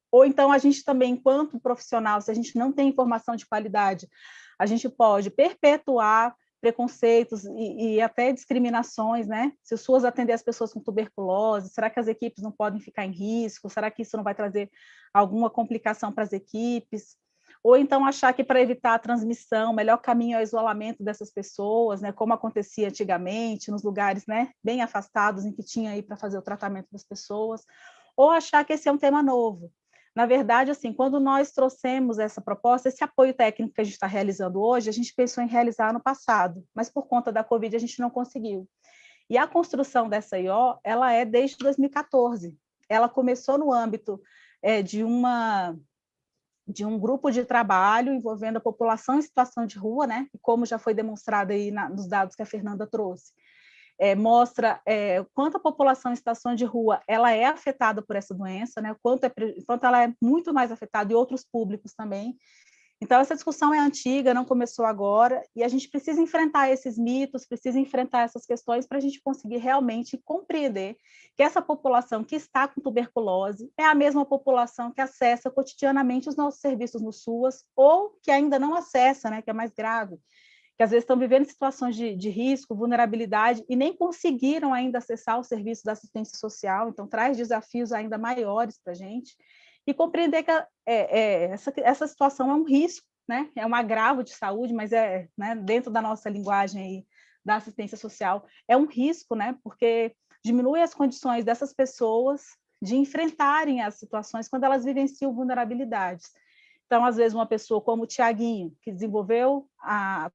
Ou então a gente também, enquanto profissional, se a gente não tem informação de qualidade, a gente pode perpetuar preconceitos e até discriminações, né? Se o SUS atender as pessoas com tuberculose, será que as equipes não podem ficar em risco? Será que isso não vai trazer alguma complicação para as equipes? Ou então achar que para evitar a transmissão, o melhor caminho é o isolamento dessas pessoas, né, como acontecia antigamente, nos lugares, né, bem afastados em que tinha aí para fazer o tratamento das pessoas, ou achar que esse é um tema novo. Na verdade, assim, quando nós trouxemos essa proposta, esse apoio técnico que a gente está realizando hoje, a gente pensou em realizar no passado, mas por conta da Covid a gente não conseguiu. E a construção dessa IO, ela é desde 2014. Ela começou no âmbito de um grupo de trabalho envolvendo a população em situação de rua, né? E como já foi demonstrado aí nos dados que a Fernanda trouxe, mostra quanto a população em situação de rua ela é afetada por essa doença, né? Quanto ela é muito mais afetada, e outros públicos também. Então, essa discussão é antiga, não começou agora, e a gente precisa enfrentar esses mitos, precisa enfrentar essas questões para a gente conseguir realmente compreender que essa população que está com tuberculose é a mesma população que acessa cotidianamente os nossos serviços no SUS, ou que ainda não acessa, né, que é mais grave, que às vezes estão vivendo situações de risco, vulnerabilidade, e nem conseguiram ainda acessar o serviço da assistência social, então traz desafios ainda maiores para a gente. E compreender que essa situação é um risco, né? É um agravo de saúde, mas né, dentro da nossa linguagem aí, da assistência social, é um risco, né? Porque diminui as condições dessas pessoas de enfrentarem as situações quando elas vivenciam vulnerabilidades. Então, às vezes, uma pessoa como o Tiaguinho, que desenvolveu a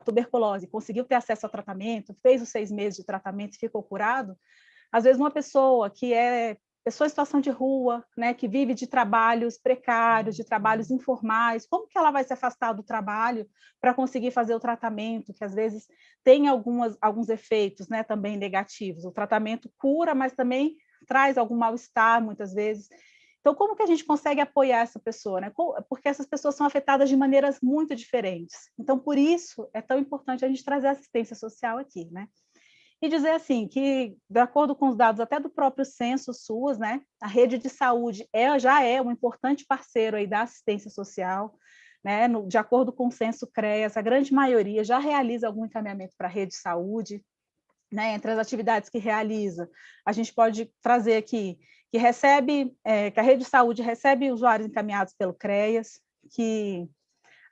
tuberculose, conseguiu ter acesso ao tratamento, fez os 6 meses de tratamento e ficou curado, às vezes uma pessoa que é pessoa em situação de rua, né, que vive de trabalhos precários, de trabalhos informais, como que ela vai se afastar do trabalho para conseguir fazer o tratamento, que às vezes tem alguns efeitos, né, também negativos. O tratamento cura, mas também traz algum mal-estar, muitas vezes. Então, como que a gente consegue apoiar essa pessoa? Né? Porque essas pessoas são afetadas de maneiras muito diferentes. Então, por isso, é tão importante a gente trazer assistência social aqui, né? E dizer assim que, de acordo com os dados até do próprio censo SUS, né, a rede de saúde já é um importante parceiro aí da assistência social, né, de acordo com o censo CREAS, a grande maioria já realiza algum encaminhamento para a rede de saúde, né, entre as atividades que realiza, a gente pode trazer aqui que que a rede de saúde recebe usuários encaminhados pelo CREAS, que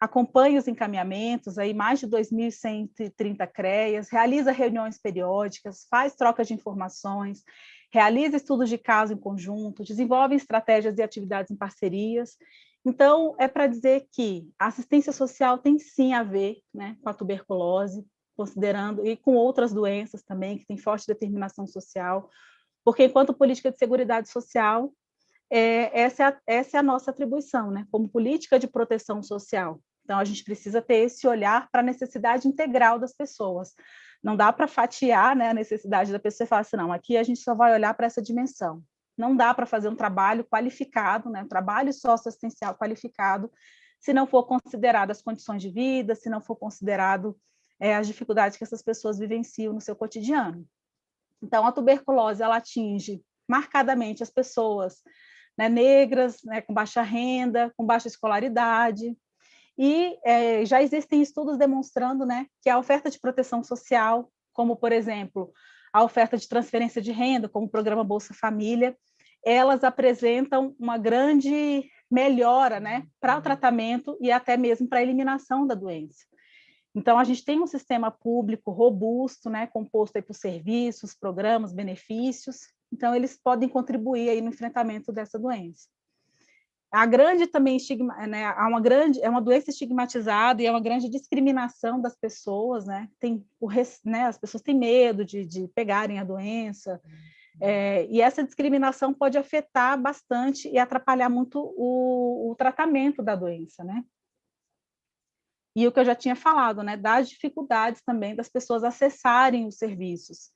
acompanha os encaminhamentos, aí mais de 2.130 CREAs, realiza reuniões periódicas, faz troca de informações, realiza estudos de caso em conjunto, desenvolve estratégias e atividades em parcerias. Então, é para dizer que a assistência social tem sim a ver, né, com a tuberculose, considerando, e com outras doenças também, que têm forte determinação social, porque enquanto política de seguridade social, essa é a nossa atribuição, né, como política de proteção social. Então, a gente precisa ter esse olhar para a necessidade integral das pessoas. Não dá para fatiar, né, a necessidade da pessoa e falar assim, não, aqui a gente só vai olhar para essa dimensão. Não dá para fazer um trabalho qualificado, né, um trabalho socioassistencial qualificado, se não for considerado as condições de vida, se não for considerado as dificuldades que essas pessoas vivenciam no seu cotidiano. Então, a tuberculose, ela atinge marcadamente as pessoas, né, negras, né, com baixa renda, com baixa escolaridade, e já existem estudos demonstrando, né, que a oferta de proteção social, como, por exemplo, a oferta de transferência de renda, como o programa Bolsa Família, elas apresentam uma grande melhora, né, para o tratamento e até mesmo para a eliminação da doença. Então, a gente tem um sistema público robusto, né, composto aí por serviços, programas, benefícios, então eles podem contribuir aí no enfrentamento dessa doença. A grande também né, é uma doença estigmatizada e é uma grande discriminação das pessoas, né? As pessoas têm medo de pegarem a doença, e essa discriminação pode afetar bastante e atrapalhar muito o tratamento da doença, né? E o que eu já tinha falado, né, das dificuldades também das pessoas acessarem os serviços.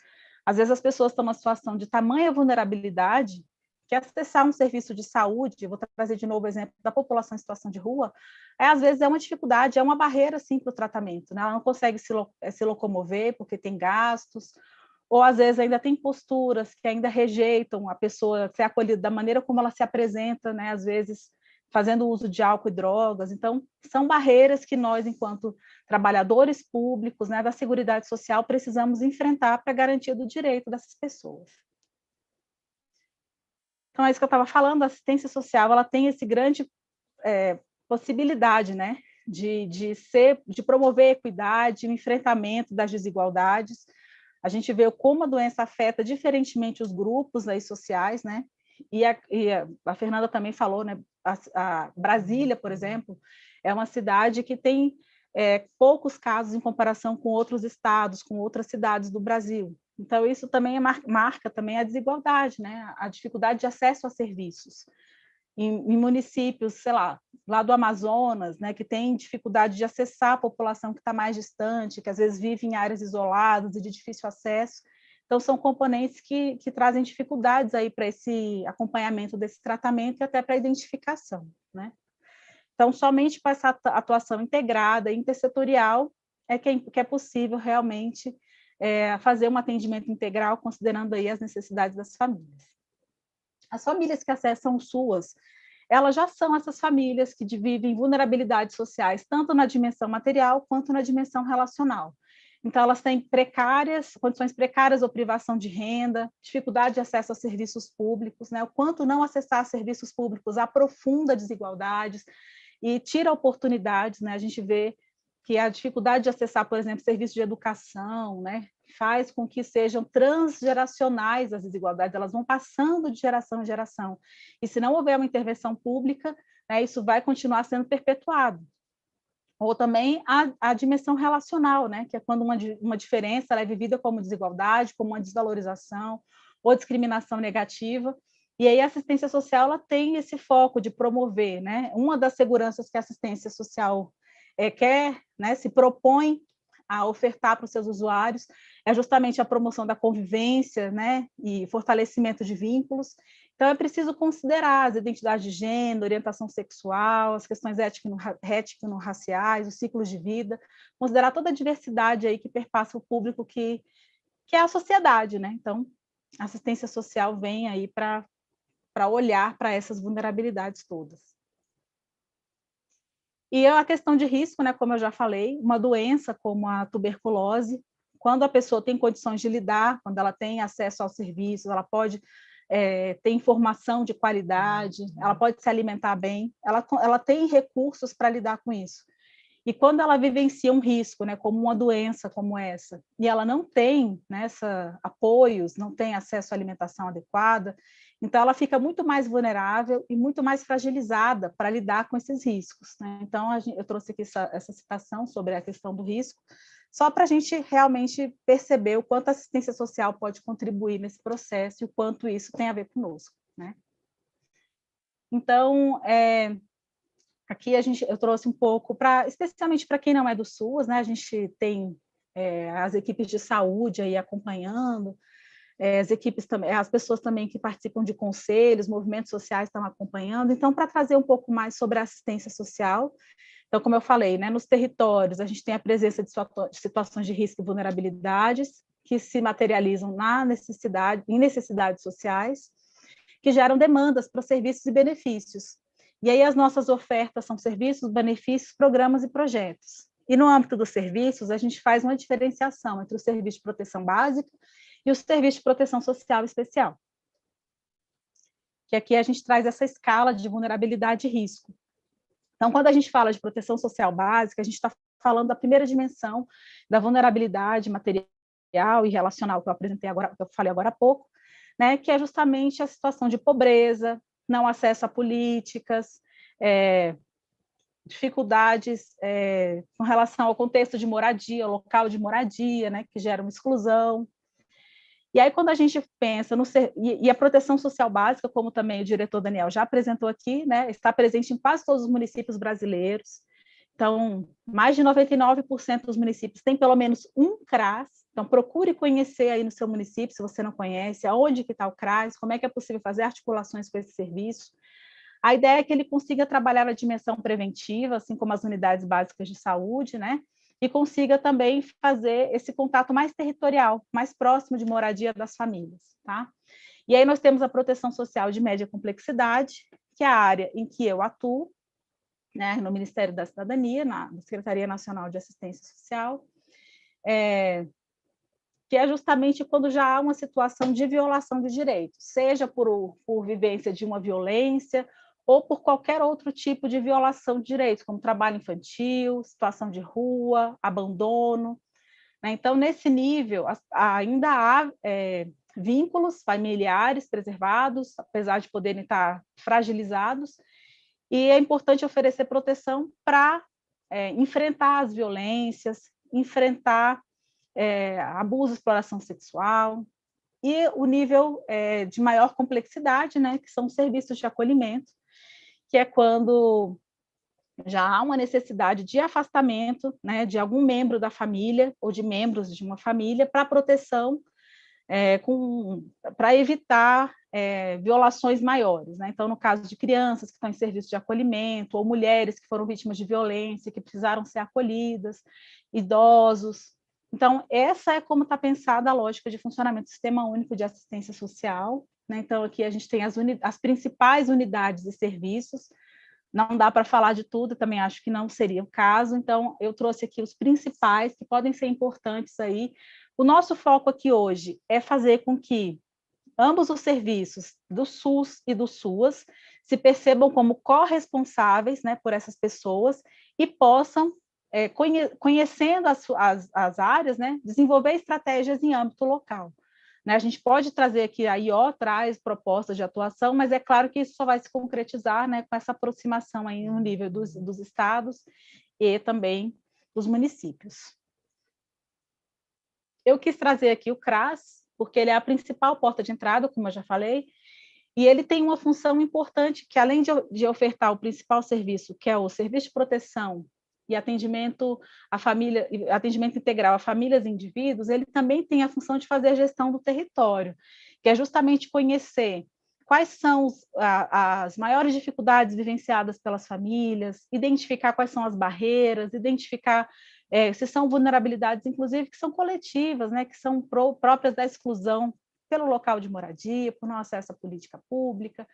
Às vezes as pessoas estão numa situação de tamanha vulnerabilidade que acessar um serviço de saúde, vou trazer de novo o exemplo da população em situação de rua, às vezes é uma dificuldade, é uma barreira assim, para o tratamento, né? Ela não consegue se locomover porque tem gastos, ou às vezes ainda tem posturas que ainda rejeitam a pessoa ser acolhida da maneira como ela se apresenta, né? Às vezes fazendo uso de álcool e drogas. Então, são barreiras que nós, enquanto trabalhadores públicos, né, da Seguridade Social, precisamos enfrentar para a garantia do direito dessas pessoas. Então, é isso que eu estava falando, a assistência social, ela tem esse grande possibilidade, né, de promover equidade, o enfrentamento das desigualdades. A gente vê como a doença afeta diferentemente os grupos aí, sociais, né, e a Fernanda também falou, né, a Brasília, por exemplo, é uma cidade que tem poucos casos em comparação com outros estados, com outras cidades do Brasil. Então, isso também marca também a desigualdade, né? A dificuldade de acesso a serviços. Em municípios, sei lá do Amazonas, né, que tem dificuldade de acessar a população que está mais distante, que às vezes vive em áreas isoladas e de difícil acesso. Então, são componentes que trazem dificuldades aí para esse acompanhamento desse tratamento e até para a identificação, né? Então, somente com essa atuação integrada, intersetorial, que é possível realmente fazer um atendimento integral, considerando aí as necessidades das famílias. As famílias que acessam o SUAS, elas já são essas famílias que vivem vulnerabilidades sociais, tanto na dimensão material quanto na dimensão relacional. Então, elas têm condições precárias ou privação de renda, dificuldade de acesso a serviços públicos, né? O quanto não acessar serviços públicos aprofunda desigualdades e tira oportunidades, né? A gente vê que a dificuldade de acessar, por exemplo, serviços de educação, né, faz com que sejam transgeracionais as desigualdades, elas vão passando de geração em geração. E se não houver uma intervenção pública, né, isso vai continuar sendo perpetuado. Ou também a dimensão relacional, né, que é quando uma diferença ela é vivida como desigualdade, como uma desvalorização ou discriminação negativa. E aí a assistência social ela tem esse foco de promover, né, uma das seguranças que a assistência social quer, né, se propõe a ofertar para os seus usuários, é justamente a promoção da convivência, né, e fortalecimento de vínculos. Então, é preciso considerar as identidades de gênero, orientação sexual, as questões étnico-raciais, os ciclos de vida, considerar toda a diversidade aí que perpassa o público que é a sociedade, né? Então, a assistência social vem aí para olhar para essas vulnerabilidades todas. E a questão de risco, né, como eu já falei, uma doença como a tuberculose, quando a pessoa tem condições de lidar, quando ela tem acesso aos serviços, ela pode ter informação de qualidade, ela pode se alimentar bem, ela tem recursos para lidar com isso. E quando ela vivencia um risco, né, como uma doença como essa, e ela não tem, né, apoios, não tem acesso à alimentação adequada, então ela fica muito mais vulnerável e muito mais fragilizada para lidar com esses riscos, né? Então eu trouxe aqui essa citação sobre a questão do risco, só para a gente realmente perceber o quanto a assistência social pode contribuir nesse processo e o quanto isso tem a ver conosco, né? Então, aqui eu trouxe um pouco, especialmente para quem não é do SUS, né? A gente tem as equipes de saúde aí acompanhando, as equipes também, as pessoas também que participam de conselhos, movimentos sociais estão acompanhando. Então, para trazer um pouco mais sobre a assistência social, então, como eu falei, né, nos territórios, a gente tem a presença de situações de risco e vulnerabilidades que se materializam em necessidades sociais, que geram demandas para serviços e benefícios. E aí as nossas ofertas são serviços, benefícios, programas e projetos. E no âmbito dos serviços, a gente faz uma diferenciação entre o serviço de proteção básica e o serviço de proteção social especial. Que aqui a gente traz essa escala de vulnerabilidade e risco. Então, quando a gente fala de proteção social básica, a gente está falando da primeira dimensão da vulnerabilidade material e relacional que eu apresentei agora, que eu falei agora há pouco, né, que é justamente a situação de pobreza, não acesso a políticas, dificuldades com relação ao contexto de moradia, local de moradia, né, que gera uma exclusão. E aí, quando a gente pensa e a proteção social básica, como também o diretor Daniel já apresentou aqui, né, está presente em quase todos os municípios brasileiros. Então, mais de 99% dos municípios têm pelo menos um CRAS. Então, procure conhecer aí no seu município, se você não conhece, aonde que está o CRAS, como é que é possível fazer articulações com esse serviço. A ideia é que ele consiga trabalhar na dimensão preventiva, assim como as unidades básicas de saúde, né? E consiga também fazer esse contato mais territorial, mais próximo de moradia das famílias, tá? E aí nós temos a proteção social de média complexidade, que é a área em que eu atuo, né, no Ministério da Cidadania, na Secretaria Nacional de Assistência Social, que é justamente quando já há uma situação de violação de direitos, seja por vivência de uma violência ou por qualquer outro tipo de violação de direitos, como trabalho infantil, situação de rua, abandono. Né? Então, nesse nível, ainda há vínculos familiares preservados, apesar de poderem estar fragilizados, e é importante oferecer proteção para enfrentar as violências, enfrentar abuso, exploração sexual, e o nível de maior complexidade, né, que são os serviços de acolhimento, que é quando já há uma necessidade de afastamento, né, de algum membro da família ou de membros de uma família para proteção, para evitar violações maiores. Né? Então, no caso de crianças que estão em serviço de acolhimento, ou mulheres que foram vítimas de violência, que precisaram ser acolhidas, idosos. Então, essa é como está pensada a lógica de funcionamento do Sistema Único de Assistência Social. Né? Então, aqui a gente tem as principais unidades e serviços. Não dá para falar de tudo, também acho que não seria o caso, então eu trouxe aqui os principais, que podem ser importantes aí. O nosso foco aqui hoje é fazer com que ambos os serviços do SUS e do SUAS se percebam como corresponsáveis, né, por essas pessoas e possam, conhecendo as áreas, né, desenvolver estratégias em âmbito local. Né? A gente pode trazer aqui, a IO traz propostas de atuação, mas é claro que isso só vai se concretizar, né, com essa aproximação aí no nível dos estados e também dos municípios. Eu quis trazer aqui o CRAS, porque ele é a principal porta de entrada, como eu já falei, e ele tem uma função importante, que além de ofertar o principal serviço, que é o serviço de proteção e atendimento à família, atendimento integral a famílias e indivíduos, ele também tem a função de fazer a gestão do território, que é justamente conhecer quais são as maiores dificuldades vivenciadas pelas famílias, identificar quais são as barreiras, identificar se são vulnerabilidades, inclusive, que são coletivas, né, que são próprias da exclusão pelo local de moradia, por não acesso à política pública,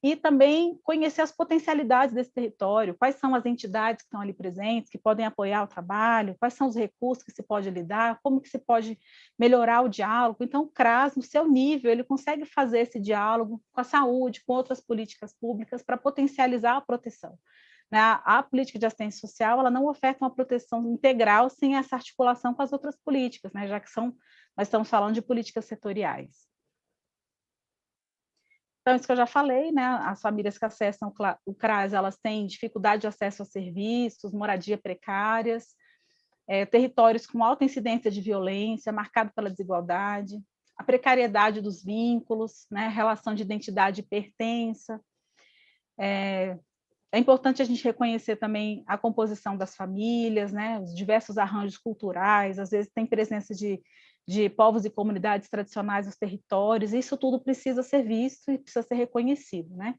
e também conhecer as potencialidades desse território, quais são as entidades que estão ali presentes, que podem apoiar o trabalho, quais são os recursos que se pode lidar, como que se pode melhorar o diálogo. Então, o CRAS, no seu nível, ele consegue fazer esse diálogo com a saúde, com outras políticas públicas, para potencializar a proteção. né? A política de assistência social, ela não oferta uma proteção integral sem essa articulação com as outras políticas, né? Já que nós estamos falando de políticas setoriais. Então, isso que eu já falei, né? As famílias que acessam o CRAS, elas têm dificuldade de acesso a serviços, moradia precárias, territórios com alta incidência de violência, marcado pela desigualdade, a precariedade dos vínculos, né? Relação de identidade e pertença. É importante a gente reconhecer também a composição das famílias, né? Os diversos arranjos culturais, às vezes tem presença de povos e comunidades tradicionais nos territórios, isso tudo precisa ser visto e precisa ser reconhecido, né?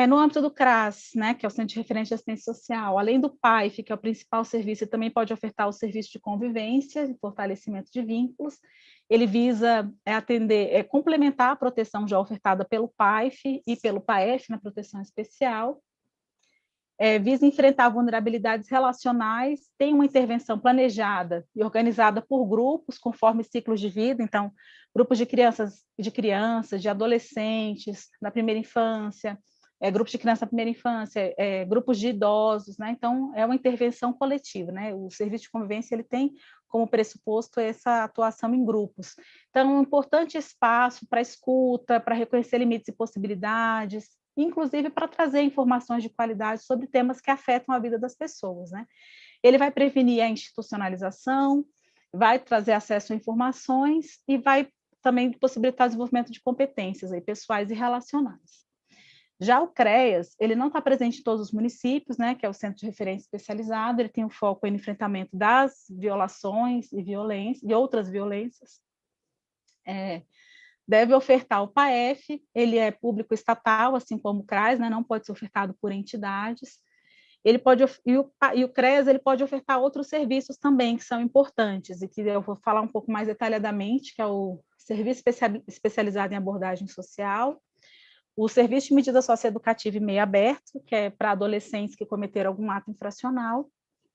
No âmbito do CRAS, né, que é o Centro de Referência de Assistência Social, além do PAIF, que é o principal serviço, ele também pode ofertar o serviço de convivência e fortalecimento de vínculos. Ele visa complementar a proteção já ofertada pelo PAIF e pelo PAEF, na proteção especial. Visa enfrentar vulnerabilidades relacionais, tem uma intervenção planejada e organizada por grupos, conforme ciclos de vida, então, grupos de crianças, de adolescentes, na primeira infância, grupos de criança na primeira infância, grupos de idosos, né? Então, é uma intervenção coletiva, né? O serviço de convivência, ele tem como pressuposto essa atuação em grupos. Então, um importante espaço para escuta, para reconhecer limites e possibilidades, inclusive para trazer informações de qualidade sobre temas que afetam a vida das pessoas, né? Ele vai prevenir a institucionalização, vai trazer acesso a informações e vai também possibilitar o desenvolvimento de competências aí, pessoais e relacionais. Já o CREAS, ele não está presente em todos os municípios, né, que é o Centro de Referência Especializado, ele tem um foco no enfrentamento das violações e violência, e outras violências. Deve ofertar o PAEF, ele é público estatal, assim como o CRAS, né, não pode ser ofertado por entidades. Ele pode, e o CREAS, ele pode ofertar outros serviços também, que são importantes, e que eu vou falar um pouco mais detalhadamente, que é o Serviço Especializado em Abordagem Social, o Serviço de Medida Socioeducativa e Meio Aberto, que é para adolescentes que cometeram algum ato infracional,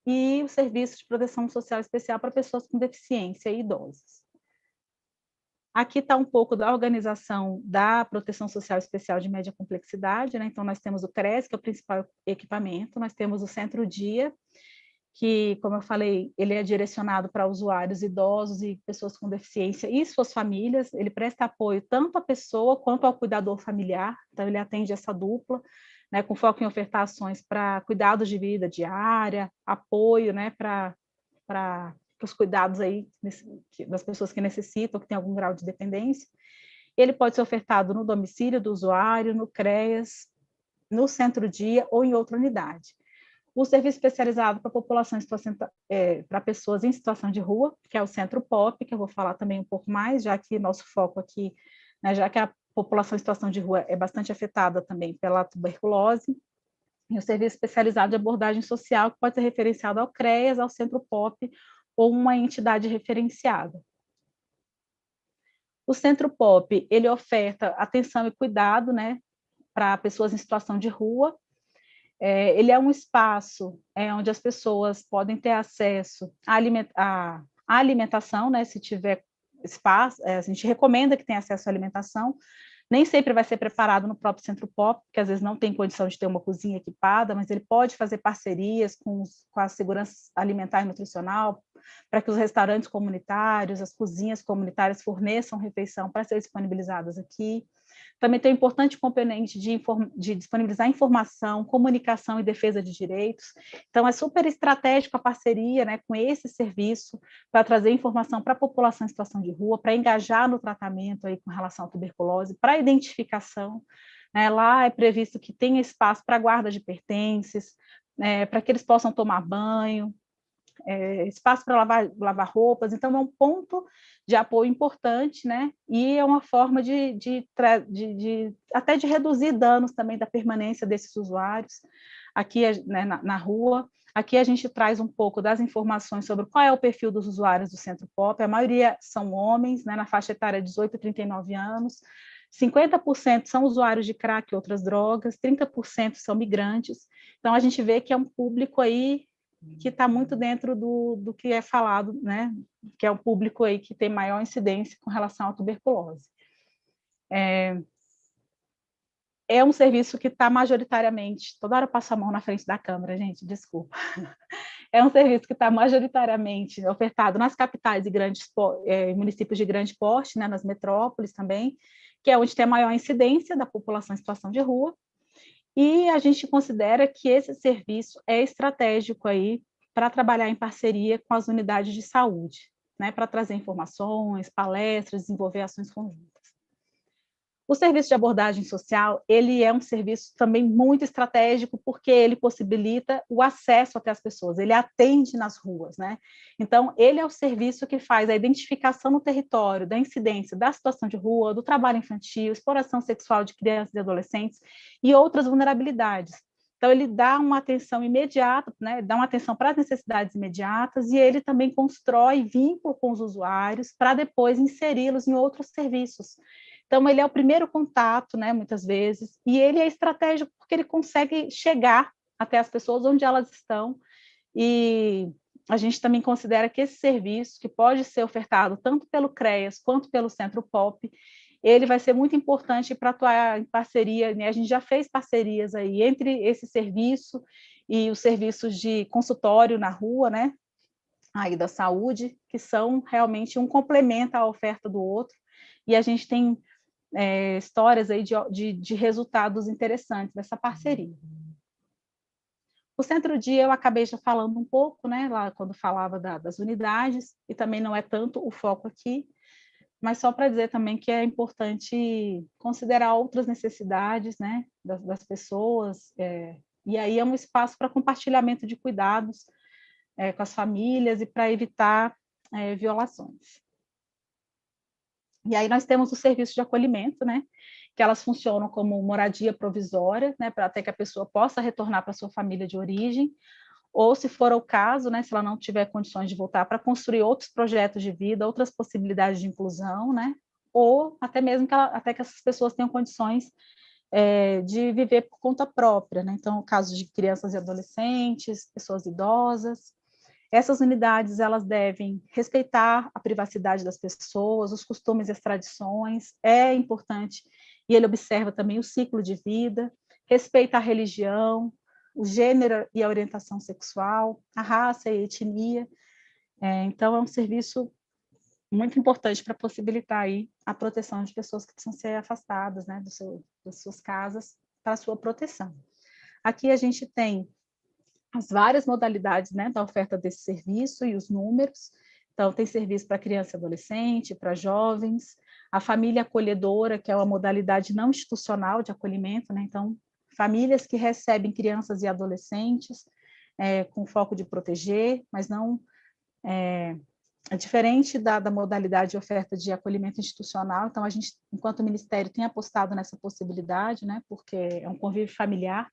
e o Serviço de Proteção Social Especial para pessoas com deficiência e idosos. Aqui está um pouco da organização da Proteção Social Especial de Média Complexidade, né? Então, nós temos o CRES, que é o principal equipamento, nós temos o Centro Dia, que, como eu falei, ele é direcionado para usuários idosos e pessoas com deficiência e suas famílias, ele presta apoio tanto à pessoa quanto ao cuidador familiar, então ele atende essa dupla, né, com foco em ofertar ações para cuidados de vida diária, apoio, né, para os cuidados aí das pessoas que necessitam, que têm algum grau de dependência. Ele pode ser ofertado no domicílio do usuário, no CREAS, no centro-dia ou em outra unidade. O serviço especializado para a população, para pessoas em situação de rua, que é o Centro POP, que eu vou falar também um pouco mais, já que nosso foco aqui, né, já que a população em situação de rua é bastante afetada também pela tuberculose, e o serviço especializado de abordagem social, que pode ser referenciado ao CREAS, ao Centro POP, ou uma entidade referenciada. O Centro POP, ele oferta atenção e cuidado, né, para pessoas em situação de rua. Ele é um espaço onde as pessoas podem ter acesso à alimentação, né, se tiver espaço, a gente recomenda que tenha acesso à alimentação. Nem sempre vai ser preparado no próprio Centro POP, porque às vezes não tem condição de ter uma cozinha equipada, mas ele pode fazer parcerias com a segurança alimentar e nutricional, para que os restaurantes comunitários, as cozinhas comunitárias forneçam refeição para ser disponibilizadas aqui. Também tem um importante componente de disponibilizar informação, comunicação e defesa de direitos. Então, é super estratégico a parceria, né, com esse serviço para trazer informação para a população em situação de rua, para engajar no tratamento aí com relação à tuberculose, para identificação. Né, lá é previsto que tenha espaço para guarda de pertences, para que eles possam tomar banho, espaço para lavar roupas, então é um ponto de apoio importante, né? E é uma forma até de reduzir danos também da permanência desses usuários aqui, né, na rua. Aqui a gente traz um pouco das informações sobre qual é o perfil dos usuários do Centro POP, a maioria são homens, né, na faixa etária de 18 a 39 anos, 50% são usuários de crack e outras drogas, 30% são migrantes, então a gente vê que é um público aí que está muito dentro do que é falado, né? Que é um público aí que tem maior incidência com relação à tuberculose. é um serviço que está majoritariamente, toda hora eu passo a mão na frente da câmera, gente, desculpa. É um serviço que está majoritariamente ofertado nas capitais e municípios de grande porte, né, nas metrópoles também, que é onde tem a maior incidência da população em situação de rua, e a gente considera que esse serviço é estratégico aí para trabalhar em parceria com as unidades de saúde, né, para trazer informações, palestras, desenvolver ações conjuntas. O serviço de abordagem social, ele é um serviço também muito estratégico, porque ele possibilita o acesso até as pessoas, ele atende nas ruas, né? Então, ele é o serviço que faz a identificação no território da incidência da situação de rua, do trabalho infantil, exploração sexual de crianças e adolescentes e outras vulnerabilidades. Então, ele dá uma atenção imediata, né? Dá uma atenção para as necessidades imediatas, e ele também constrói vínculo com os usuários para depois inseri-los em outros serviços. Então, ele é o primeiro contato, né, muitas vezes, e ele é estratégico porque ele consegue chegar até as pessoas onde elas estão, e a gente também considera que esse serviço, que pode ser ofertado tanto pelo CREAS quanto pelo Centro POP, ele vai ser muito importante para atuar em parceria, né? A gente já fez parcerias aí entre esse serviço e os serviços de consultório na rua, né, aí da saúde, que são realmente um complemento à oferta do outro, e a gente tem histórias aí de resultados interessantes dessa parceria. O Centro-Dia eu acabei já falando um pouco, né, lá quando falava das unidades, e também não é tanto o foco aqui, mas só para dizer também que é importante considerar outras necessidades, né, das pessoas, e aí é um espaço para compartilhamento de cuidados com as famílias e para evitar violações. E aí nós temos o serviço de acolhimento, né, que elas funcionam como moradia provisória, né, para até que a pessoa possa retornar para a sua família de origem, ou se for o caso, né, se ela não tiver condições de voltar, para construir outros projetos de vida, outras possibilidades de inclusão, né, ou até mesmo até que essas pessoas tenham condições de viver por conta própria, né, então, casos de crianças e adolescentes, pessoas idosas. Essas unidades, elas devem respeitar a privacidade das pessoas, os costumes e as tradições, é importante, e ele observa também o ciclo de vida, respeita a religião, o gênero e a orientação sexual, a raça e a etnia. Então, é um serviço muito importante para possibilitar aí a proteção de pessoas que precisam ser afastadas, né, das suas casas para a sua proteção. Aqui a gente tem as várias modalidades, né, da oferta desse serviço e os números. Então, tem serviço para criança e adolescente, para jovens, a família acolhedora, que é uma modalidade não institucional de acolhimento, né? Então, famílias que recebem crianças e adolescentes com foco de proteger, mas não é diferente da modalidade de oferta de acolhimento institucional. Então, a gente, enquanto Ministério, tem apostado nessa possibilidade, né, porque é um convívio familiar.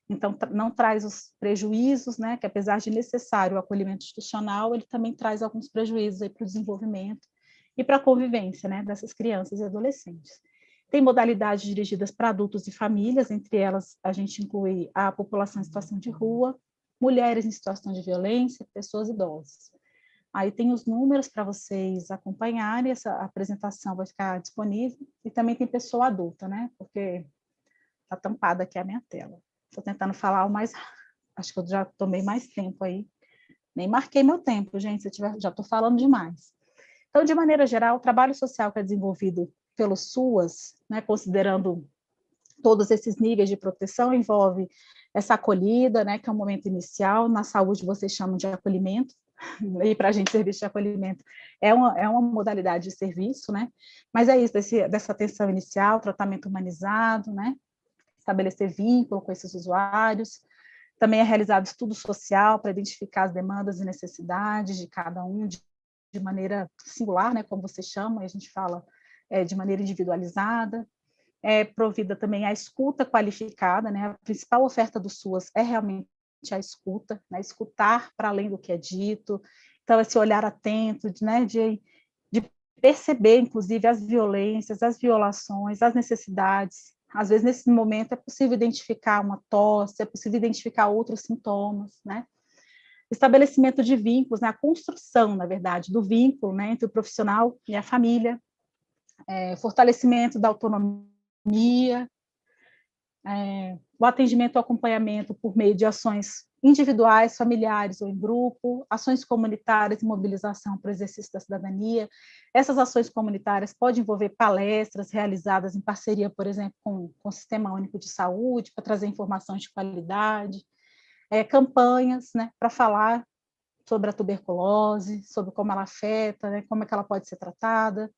Então, não traz os prejuízos, né, que apesar de necessário o acolhimento institucional, ele também traz alguns prejuízos para o desenvolvimento e para a convivência, né, dessas crianças e adolescentes. Tem modalidades dirigidas para adultos e famílias, entre elas a gente inclui a população em situação de rua, mulheres em situação de violência, pessoas idosas. Aí tem os números para vocês acompanharem, essa apresentação vai ficar disponível, e também tem pessoa adulta, né, porque está tampada aqui a minha tela. Estou tentando falar o mais... Acho que eu já tomei mais tempo aí. Nem marquei meu tempo, gente, se eu tiver, já estou falando demais. Então, de maneira geral, o trabalho social que é desenvolvido pelo SUAS, né, considerando todos esses níveis de proteção, envolve essa acolhida, né, que é um momento inicial. Na saúde, vocês chamam de acolhimento, e para a gente, serviço de acolhimento é uma modalidade de serviço, né? Mas é isso, dessa atenção inicial, tratamento humanizado, né? Estabelecer vínculo com esses usuários. Também é realizado estudo social para identificar as demandas e necessidades de cada um de maneira singular, né, como você chama, a gente fala de maneira individualizada. É provida também a escuta qualificada, né? A principal oferta do SUAS é realmente a escuta, né? Escutar para além do que é dito. Então, esse olhar atento, né, de perceber, inclusive, as violências, as violações, as necessidades. Às vezes, nesse momento, é possível identificar uma tosse, é possível identificar outros sintomas, né? Estabelecimento de vínculos, né? A construção, na verdade, do vínculo, né, entre o profissional e a família, fortalecimento da autonomia, o atendimento e o acompanhamento por meio de ações individuais, familiares ou em grupo, ações comunitárias e mobilização para o exercício da cidadania. Essas ações comunitárias podem envolver palestras realizadas em parceria, por exemplo, com o Sistema Único de Saúde, para trazer informações de qualidade, campanhas, né, para falar sobre a tuberculose, sobre como ela afeta, né, como é que ela pode ser tratada,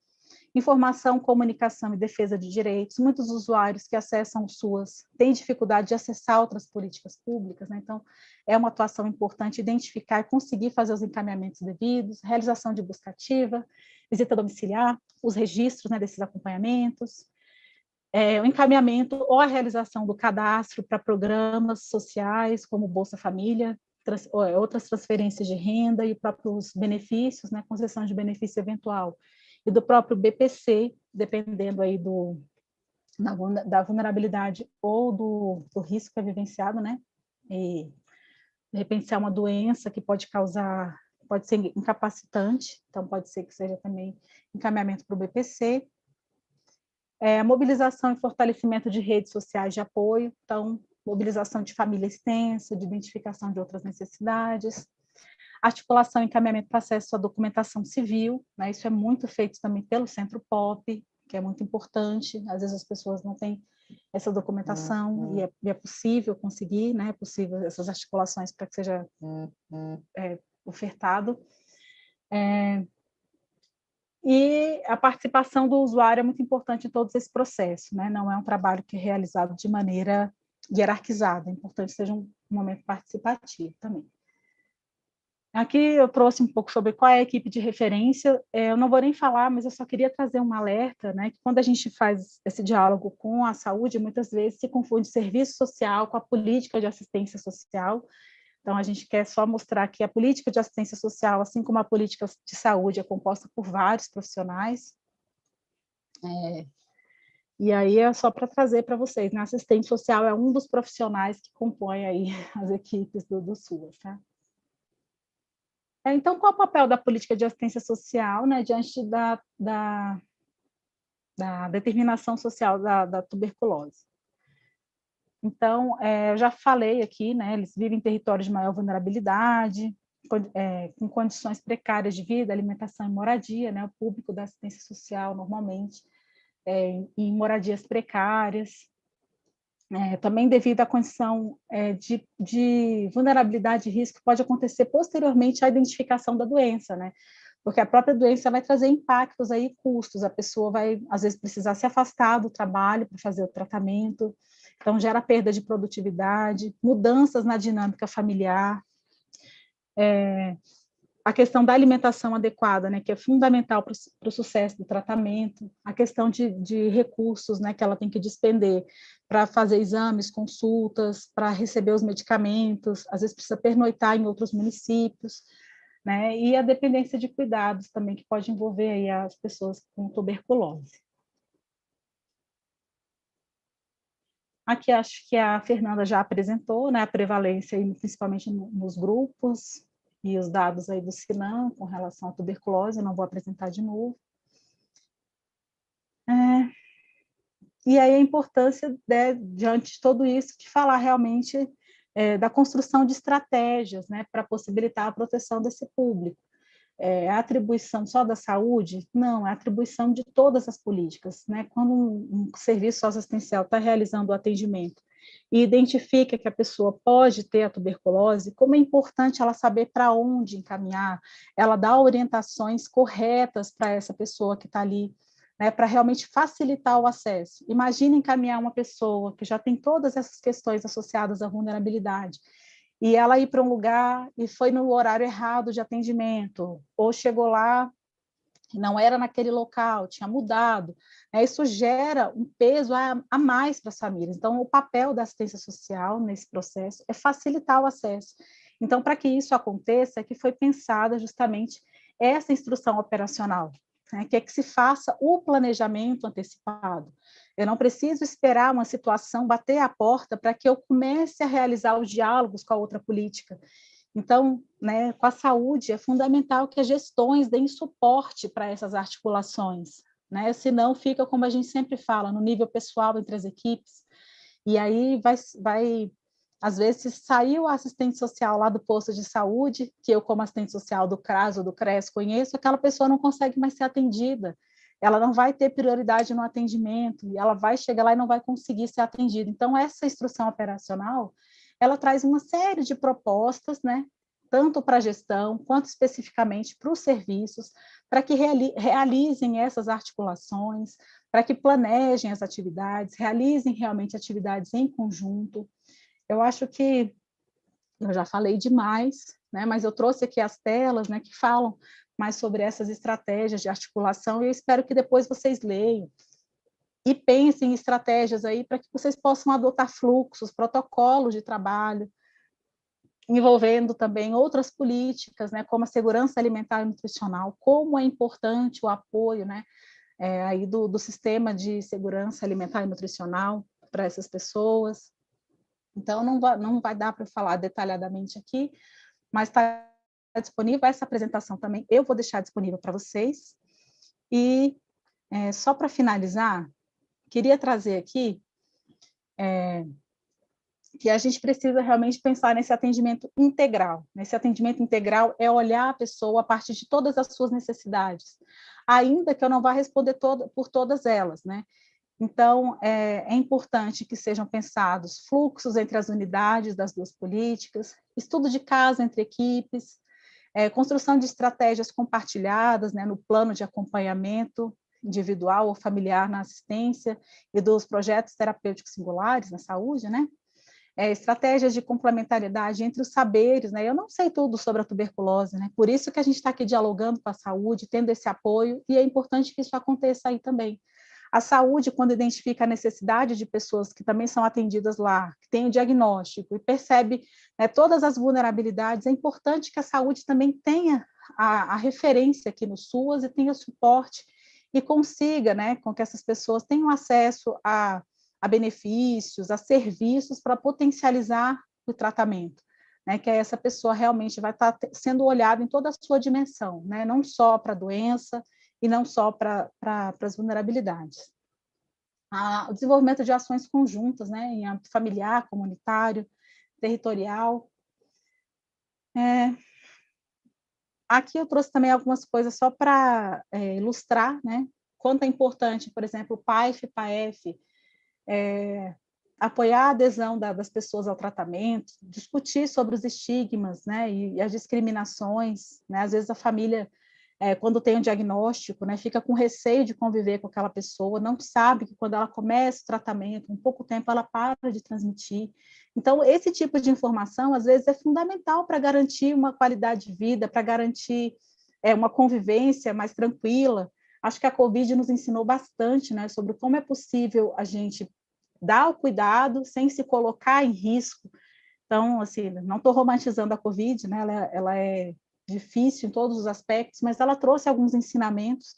informação, comunicação e defesa de direitos. Muitos usuários que acessam o SUAS têm dificuldade de acessar outras políticas públicas, né? Então, é uma atuação importante identificar e conseguir fazer os encaminhamentos devidos, realização de busca ativa, visita domiciliar, os registros, né, desses acompanhamentos, o encaminhamento ou a realização do cadastro para programas sociais, como Bolsa Família, outras transferências de renda e próprios benefícios, né, concessão de benefício eventual, e do próprio BPC, dependendo aí da vulnerabilidade ou do risco que é vivenciado, né? E, de repente, se é uma doença que pode ser incapacitante, então pode ser que seja também encaminhamento para o BPC. Mobilização e fortalecimento de redes sociais de apoio, então, mobilização de família extensa, de identificação de outras necessidades, articulação e encaminhamento para acesso à documentação civil, né? Isso é muito feito também pelo Centro POP, que é muito importante, às vezes as pessoas não têm essa documentação, e é possível conseguir, né? É possível essas articulações para que seja ofertado. E a participação do usuário é muito importante em todos esse processo, né? Não é um trabalho que é realizado de maneira hierarquizada, é importante que seja um momento participativo também. Aqui eu trouxe um pouco sobre qual é a equipe de referência. Eu não vou nem falar, mas eu só queria trazer um alerta, né, que quando a gente faz esse diálogo com a saúde, muitas vezes se confunde serviço social com a política de assistência social. Então, a gente quer só mostrar que a política de assistência social, assim como a política de saúde, é composta por vários profissionais. E aí é só para trazer para vocês, né? Assistente social é um dos profissionais que compõem aí as equipes do SUAS, tá? Então, qual é o papel da política de assistência social, né, diante da determinação social da tuberculose? Então, eu já falei aqui, né, eles vivem em territórios de maior vulnerabilidade, com condições precárias de vida, alimentação e moradia, né, o público da assistência social, normalmente, em moradias precárias, também devido à condição de vulnerabilidade e risco que pode acontecer posteriormente à identificação da doença, né? Porque a própria doença vai trazer impactos aí, custos, a pessoa vai, às vezes, precisar se afastar do trabalho para fazer o tratamento, então gera perda de produtividade, mudanças na dinâmica familiar, a questão da alimentação adequada, né, que é fundamental para o sucesso do tratamento, a questão de recursos, né, que ela tem que despender para fazer exames, consultas, para receber os medicamentos, às vezes precisa pernoitar em outros municípios, né, e a dependência de cuidados também, que pode envolver aí as pessoas com tuberculose. Aqui acho que a Fernanda já apresentou, né, a prevalência, aí, principalmente nos grupos, e os dados aí do Sinan com relação à tuberculose, eu não vou apresentar de novo. E aí a importância, diante de tudo isso, de falar realmente da construção de estratégias, né, para possibilitar a proteção desse público. A atribuição só da saúde? Não, é a atribuição de todas as políticas, né? Quando um serviço assistencial está realizando o atendimento e identifica que a pessoa pode ter a tuberculose, como é importante ela saber para onde encaminhar, ela dá orientações corretas para essa pessoa que está ali, né, para realmente facilitar o acesso. Imagina encaminhar uma pessoa que já tem todas essas questões associadas à vulnerabilidade, e ela ir para um lugar e foi no horário errado de atendimento, ou chegou lá e não era naquele local, tinha mudado. Isso gera um peso a mais para as famílias. Então, o papel da assistência social nesse processo é facilitar o acesso. Então, para que isso aconteça, é que foi pensada justamente essa instrução operacional, né, que é que se faça o planejamento antecipado. Eu não preciso esperar uma situação bater a porta para que eu comece a realizar os diálogos com a outra política. Então, né, com a saúde, é fundamental que as gestões deem suporte para essas articulações, né? Senão fica, como a gente sempre fala, no nível pessoal entre as equipes. E aí vai às vezes, se saiu a assistente social lá do posto de saúde, que eu, como assistente social do CRAS ou do CRES, conheço, aquela pessoa não consegue mais ser atendida. Ela não vai ter prioridade no atendimento, e ela vai chegar lá e não vai conseguir ser atendida. Então, essa instrução operacional, ela traz uma série de propostas, né? Tanto para a gestão, quanto especificamente para os serviços, para que realizem essas articulações, para que planejem as atividades, realizem realmente atividades em conjunto. Eu acho que eu já falei demais, né, mas eu trouxe aqui as telas, né, que falam mais sobre essas estratégias de articulação, e eu espero que depois vocês leiam e pensem em estratégias aí para que vocês possam adotar fluxos, protocolos de trabalho, envolvendo também outras políticas, né, como a segurança alimentar e nutricional, como é importante o apoio, né, aí do sistema de segurança alimentar e nutricional para essas pessoas. Então, não vai dar para falar detalhadamente aqui, mas está disponível essa apresentação também. Eu vou deixar disponível para vocês. E, só para finalizar, queria trazer aqui que a gente precisa realmente pensar nesse atendimento integral. Nesse atendimento integral é olhar a pessoa a partir de todas as suas necessidades, ainda que eu não vá responder por todas elas, né? Então, é importante que sejam pensados fluxos entre as unidades das duas políticas, estudo de caso entre equipes, construção de estratégias compartilhadas, né, no plano de acompanhamento individual ou familiar na assistência e dos projetos terapêuticos singulares na saúde, né? Estratégias de complementariedade entre os saberes, né? Eu não sei tudo sobre a tuberculose, né? Por isso que a gente está aqui dialogando com a saúde, tendo esse apoio, e é importante que isso aconteça aí também. A saúde, quando identifica a necessidade de pessoas que também são atendidas lá, que têm o diagnóstico e percebe, né, todas as vulnerabilidades, é importante que a saúde também tenha a referência aqui no SUAS e tenha suporte e consiga, né, com que essas pessoas tenham acesso a benefícios, a serviços para potencializar o tratamento, né, que essa pessoa realmente vai estar sendo olhada em toda a sua dimensão, né, não só para a doença, e não só para as vulnerabilidades. O desenvolvimento de ações conjuntas, né, em âmbito familiar, comunitário, territorial. Aqui eu trouxe também algumas coisas só para ilustrar, né, quanto é importante, por exemplo, o PAEF, PAEF, apoiar a adesão das pessoas ao tratamento, discutir sobre os estigmas, né, e as discriminações, né, às vezes a família quando tem um diagnóstico, né, fica com receio de conviver com aquela pessoa, não sabe que quando ela começa o tratamento, em pouco tempo ela para de transmitir. Então, esse tipo de informação, às vezes, é fundamental para garantir uma qualidade de vida, para garantir uma convivência mais tranquila. Acho que a Covid nos ensinou bastante, né, sobre como é possível a gente dar o cuidado sem se colocar em risco. Então, assim, não estou romantizando a Covid, né, ela é difícil em todos os aspectos, mas ela trouxe alguns ensinamentos,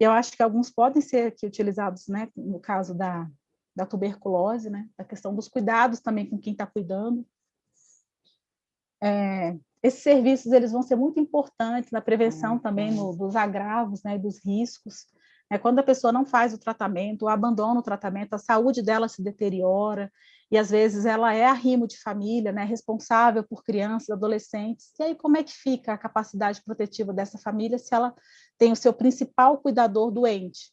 e eu acho que alguns podem ser aqui utilizados, né, no caso da tuberculose, né, da questão dos cuidados também com quem está cuidando. Esses serviços eles vão ser muito importantes na prevenção também dos agravos, né, dos riscos. Quando a pessoa não faz o tratamento, ou abandona o tratamento, a saúde dela se deteriora, e às vezes ela é arrimo de família, né, responsável por crianças, adolescentes, e aí como é que fica a capacidade protetiva dessa família se ela tem o seu principal cuidador doente?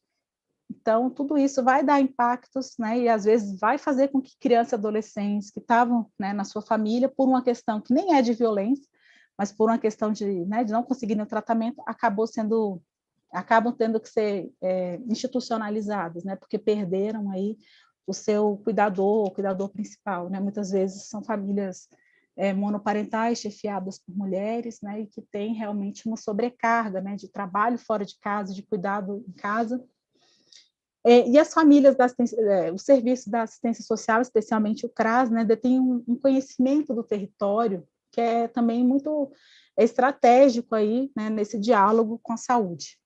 Então, tudo isso vai dar impactos, né, e às vezes vai fazer com que crianças e adolescentes que estavam, né, na sua família, por uma questão que nem é de violência, mas por uma questão de, né, de não conseguirem o tratamento, acabam tendo que ser institucionalizados, né, porque perderam aí o seu cuidador, o cuidador principal, né, muitas vezes são famílias monoparentais, chefiadas por mulheres, né, e que têm realmente uma sobrecarga, né, de trabalho fora de casa, de cuidado em casa. E as famílias, o serviço da assistência social, especialmente o CRAS, né, detém um conhecimento do território que é também muito estratégico aí, né, nesse diálogo com a saúde.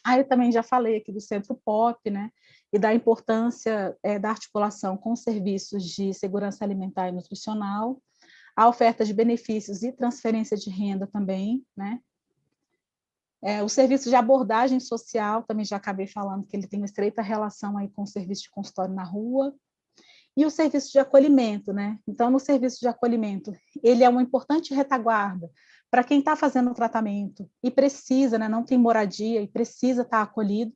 Aí eu também já falei aqui do Centro POP, né, e da importância da articulação com serviços de segurança alimentar e nutricional, a oferta de benefícios e transferência de renda também, né. O serviço de abordagem social, também já acabei falando que ele tem uma estreita relação aí com o serviço de consultório na rua, E o serviço de acolhimento, né? Então, no serviço de acolhimento, ele é uma importante retaguarda para quem está fazendo o tratamento e precisa, né, não tem moradia e precisa estar acolhido,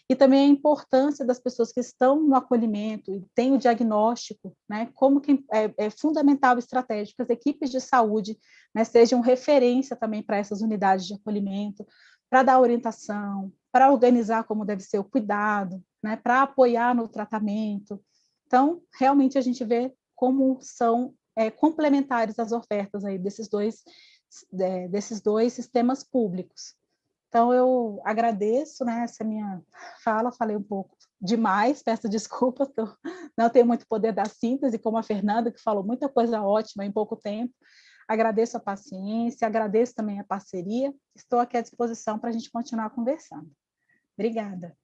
e também a importância das pessoas que estão no acolhimento e têm o diagnóstico, né, como que é fundamental e estratégico que as equipes de saúde, né, sejam referência também para essas unidades de acolhimento, para dar orientação, para organizar como deve ser o cuidado, né, para apoiar no tratamento. Então, realmente a gente vê como são complementares as ofertas aí desses dois sistemas públicos. Então, eu agradeço, né, essa minha fala, falei um pouco demais, peço desculpas, que eu não tenho muito poder da síntese, como a Fernanda, que falou muita coisa ótima em pouco tempo. Agradeço a paciência, agradeço também a parceria, estou aqui à disposição para a gente continuar conversando. Obrigada.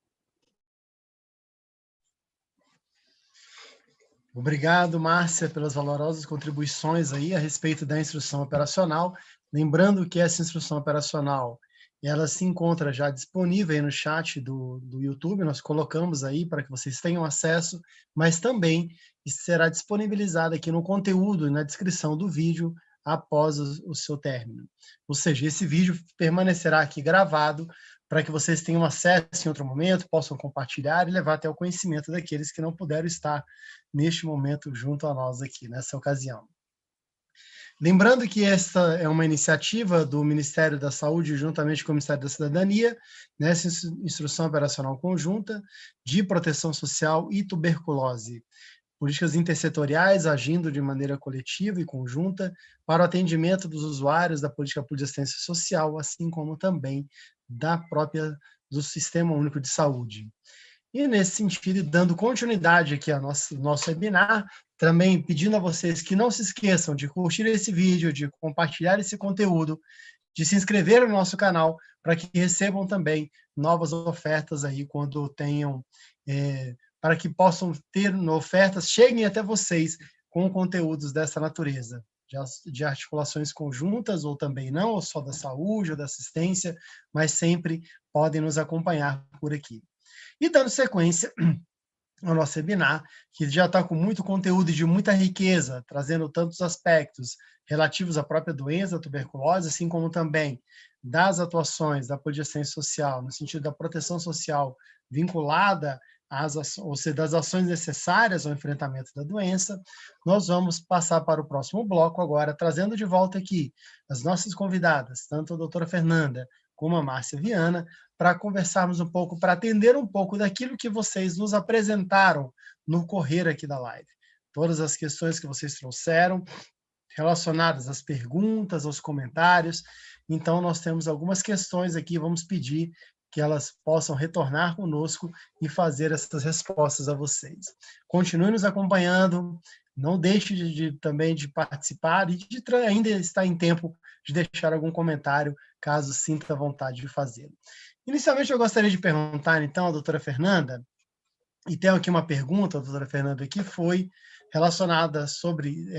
Obrigado, Márcia, pelas valorosas contribuições aí a respeito da instrução operacional. Lembrando que essa instrução operacional, ela se encontra já disponível aí no chat do YouTube, nós colocamos aí para que vocês tenham acesso, mas também será disponibilizada aqui no conteúdo e na descrição do vídeo após o seu término. Ou seja, esse vídeo permanecerá aqui gravado para que vocês tenham acesso em outro momento, possam compartilhar e levar até o conhecimento daqueles que não puderam estar neste momento junto a nós aqui, nessa ocasião. Lembrando que esta é uma iniciativa do Ministério da Saúde, juntamente com o Ministério da Cidadania, nessa instrução operacional conjunta de proteção social e tuberculose. Políticas intersetoriais agindo de maneira coletiva e conjunta para o atendimento dos usuários da política pública de assistência social, assim como também do Sistema Único de Saúde. E nesse sentido, dando continuidade aqui ao nosso webinar, também pedindo a vocês que não se esqueçam de curtir esse vídeo, de compartilhar esse conteúdo, de se inscrever no nosso canal, para que recebam também novas ofertas aí quando tenham, para que possam ter ofertas, cheguem até vocês com conteúdos dessa natureza, de articulações conjuntas ou também não, ou só da saúde ou da assistência, mas sempre podem nos acompanhar por aqui. E dando sequência ao nosso webinar, que já está com muito conteúdo e de muita riqueza, trazendo tantos aspectos relativos à própria doença, a tuberculose, assim como também das atuações da política de assistência social, no sentido da proteção social vinculada ou seja, das ações necessárias ao enfrentamento da doença, nós vamos passar para o próximo bloco agora, trazendo de volta aqui as nossas convidadas, tanto a doutora Fernanda como a Márcia Viana, para conversarmos um pouco, para atender um pouco daquilo que vocês nos apresentaram no correr aqui da live. Todas as questões que vocês trouxeram, relacionadas às perguntas, aos comentários. Então, nós temos algumas questões aqui, vamos pedir que elas possam retornar conosco e fazer essas respostas a vocês. Continue nos acompanhando, não deixe também de participar e ainda está em tempo de deixar algum comentário, caso sinta vontade de fazê-lo. Inicialmente, eu gostaria de perguntar, então, à doutora Fernanda, e tenho aqui uma pergunta, doutora Fernanda, que foi relacionada sobre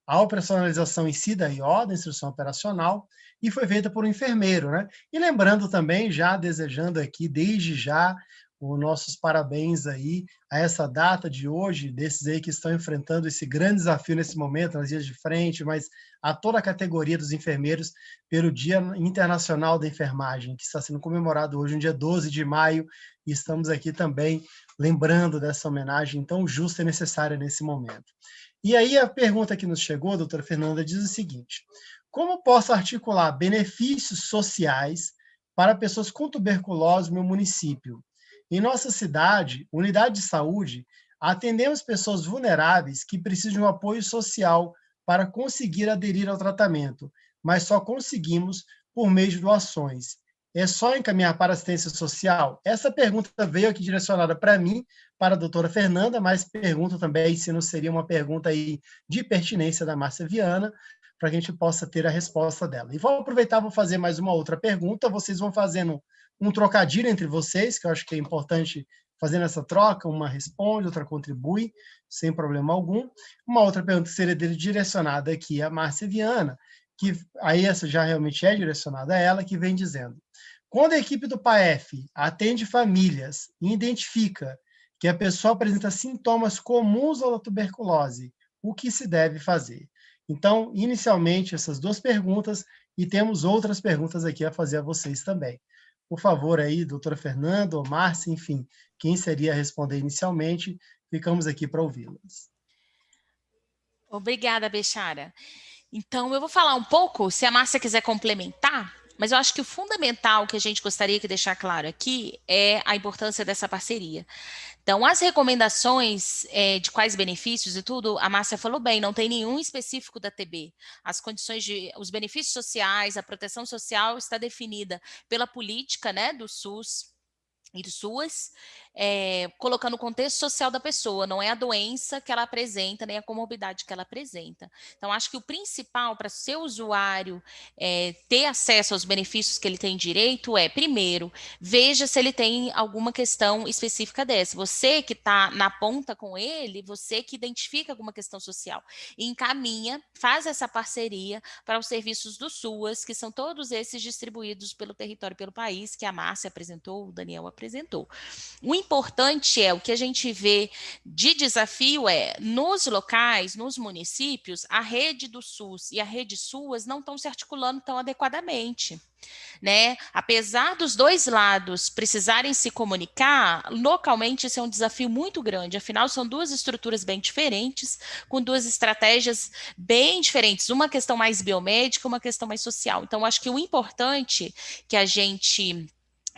a operacionalização em si da IO, da instrução operacional, e foi feita por um enfermeiro, né? E lembrando também, já desejando aqui, desde já, os nossos parabéns aí a essa data de hoje, desses aí que estão enfrentando esse grande desafio nesse momento, nas dias de frente, mas a toda a categoria dos enfermeiros, pelo Dia Internacional da Enfermagem, que está sendo comemorado hoje, no dia 12 de maio, e estamos aqui também lembrando dessa homenagem tão justa e necessária nesse momento. E aí a pergunta que nos chegou, a doutora Fernanda, diz o seguinte: como posso articular benefícios sociais para pessoas com tuberculose no meu município? Em nossa cidade, unidade de saúde, atendemos pessoas vulneráveis que precisam de um apoio social para conseguir aderir ao tratamento, mas só conseguimos por meio de doações. É só encaminhar para assistência social? Essa pergunta veio aqui direcionada para mim, para a doutora Fernanda, mas pergunto também se não seria uma pergunta aí de pertinência da Márcia Viana, para que a gente possa ter a resposta dela. E vou aproveitar, vou fazer mais uma outra pergunta, vocês vão fazendo um trocadilho entre vocês, que eu acho que é importante fazer essa troca, uma responde, outra contribui, sem problema algum. Uma outra pergunta seria direcionada aqui à Márcia Viana, que aí essa já realmente é direcionada a ela, que vem dizendo: quando a equipe do PAEF atende famílias e identifica que a pessoa apresenta sintomas comuns à tuberculose. O que se deve fazer? Então, inicialmente, essas 2 perguntas, e temos outras perguntas aqui a fazer a vocês também. Por favor, aí, doutora Fernanda ou Márcia, enfim, quem seria a responder inicialmente, ficamos aqui para ouvi-las. Obrigada, Bechara. Então, eu vou falar um pouco, se a Márcia quiser complementar, mas eu acho que o fundamental que a gente gostaria de deixar claro aqui é a importância dessa parceria. Então, as recomendações de quais benefícios e tudo, a Márcia falou bem, não tem nenhum específico da TB. As condições os benefícios sociais, a proteção social está definida pela política, né, do SUS e do SUAS, colocando o contexto social da pessoa, não é a doença que ela apresenta, nem a comorbidade que ela apresenta. Então, acho que o principal para seu usuário ter acesso aos benefícios que ele tem direito primeiro, veja se ele tem alguma questão específica dessa. Você que está na ponta com ele, você que identifica alguma questão social, e encaminha, faz essa parceria para os serviços do SUAS, que são todos esses distribuídos pelo território e pelo país, que a Márcia apresentou, o Daniel apresentou. O importante o que a gente vê de desafio nos locais, nos municípios, a rede do SUS e a rede SUAS não estão se articulando tão adequadamente. Né? Apesar dos dois lados precisarem se comunicar, localmente esse é um desafio muito grande, afinal são 2 estruturas bem diferentes, com 2 estratégias bem diferentes, uma questão mais biomédica, uma questão mais social. Então, acho que o importante que a gente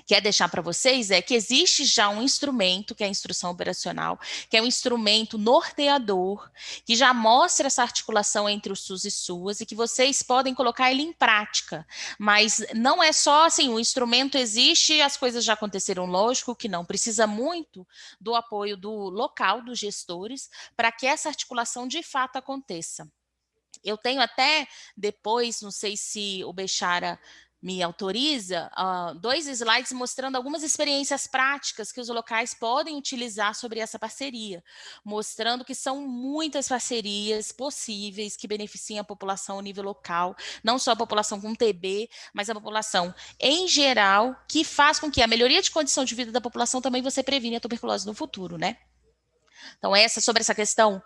quer deixar para vocês que existe já um instrumento, que é a instrução operacional, que é um instrumento norteador, que já mostra essa articulação entre o SUS e SUAS, e que vocês podem colocar ele em prática. Mas não é só assim, o instrumento existe, as coisas já aconteceram, lógico que não. Precisa muito do apoio do local, dos gestores, para que essa articulação de fato aconteça. Eu tenho até depois, não sei se o Bechara me autoriza, 2 slides mostrando algumas experiências práticas que os locais podem utilizar sobre essa parceria, mostrando que são muitas parcerias possíveis que beneficiam a população ao nível local, não só a população com TB, mas a população em geral, que faz com que a melhoria de condição de vida da população também você previne a tuberculose no futuro, né? Então, sobre essa questão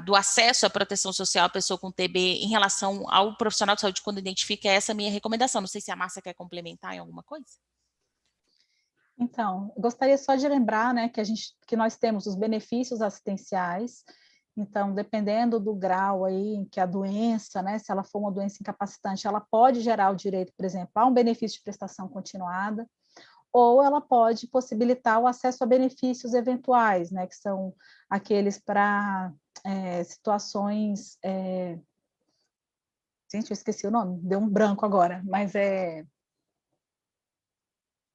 do acesso à proteção social à pessoa com TB em relação ao profissional de saúde quando identifica, essa é a minha recomendação. Não sei se a Márcia quer complementar em alguma coisa. Então, eu gostaria só de lembrar, né, que nós temos os benefícios assistenciais. Então, dependendo do grau aí em que a doença, né, se ela for uma doença incapacitante, ela pode gerar o direito, por exemplo, a um benefício de prestação continuada, ou ela pode possibilitar o acesso a benefícios eventuais, né, que são aqueles para situações... Gente, eu esqueci o nome, deu um branco agora, mas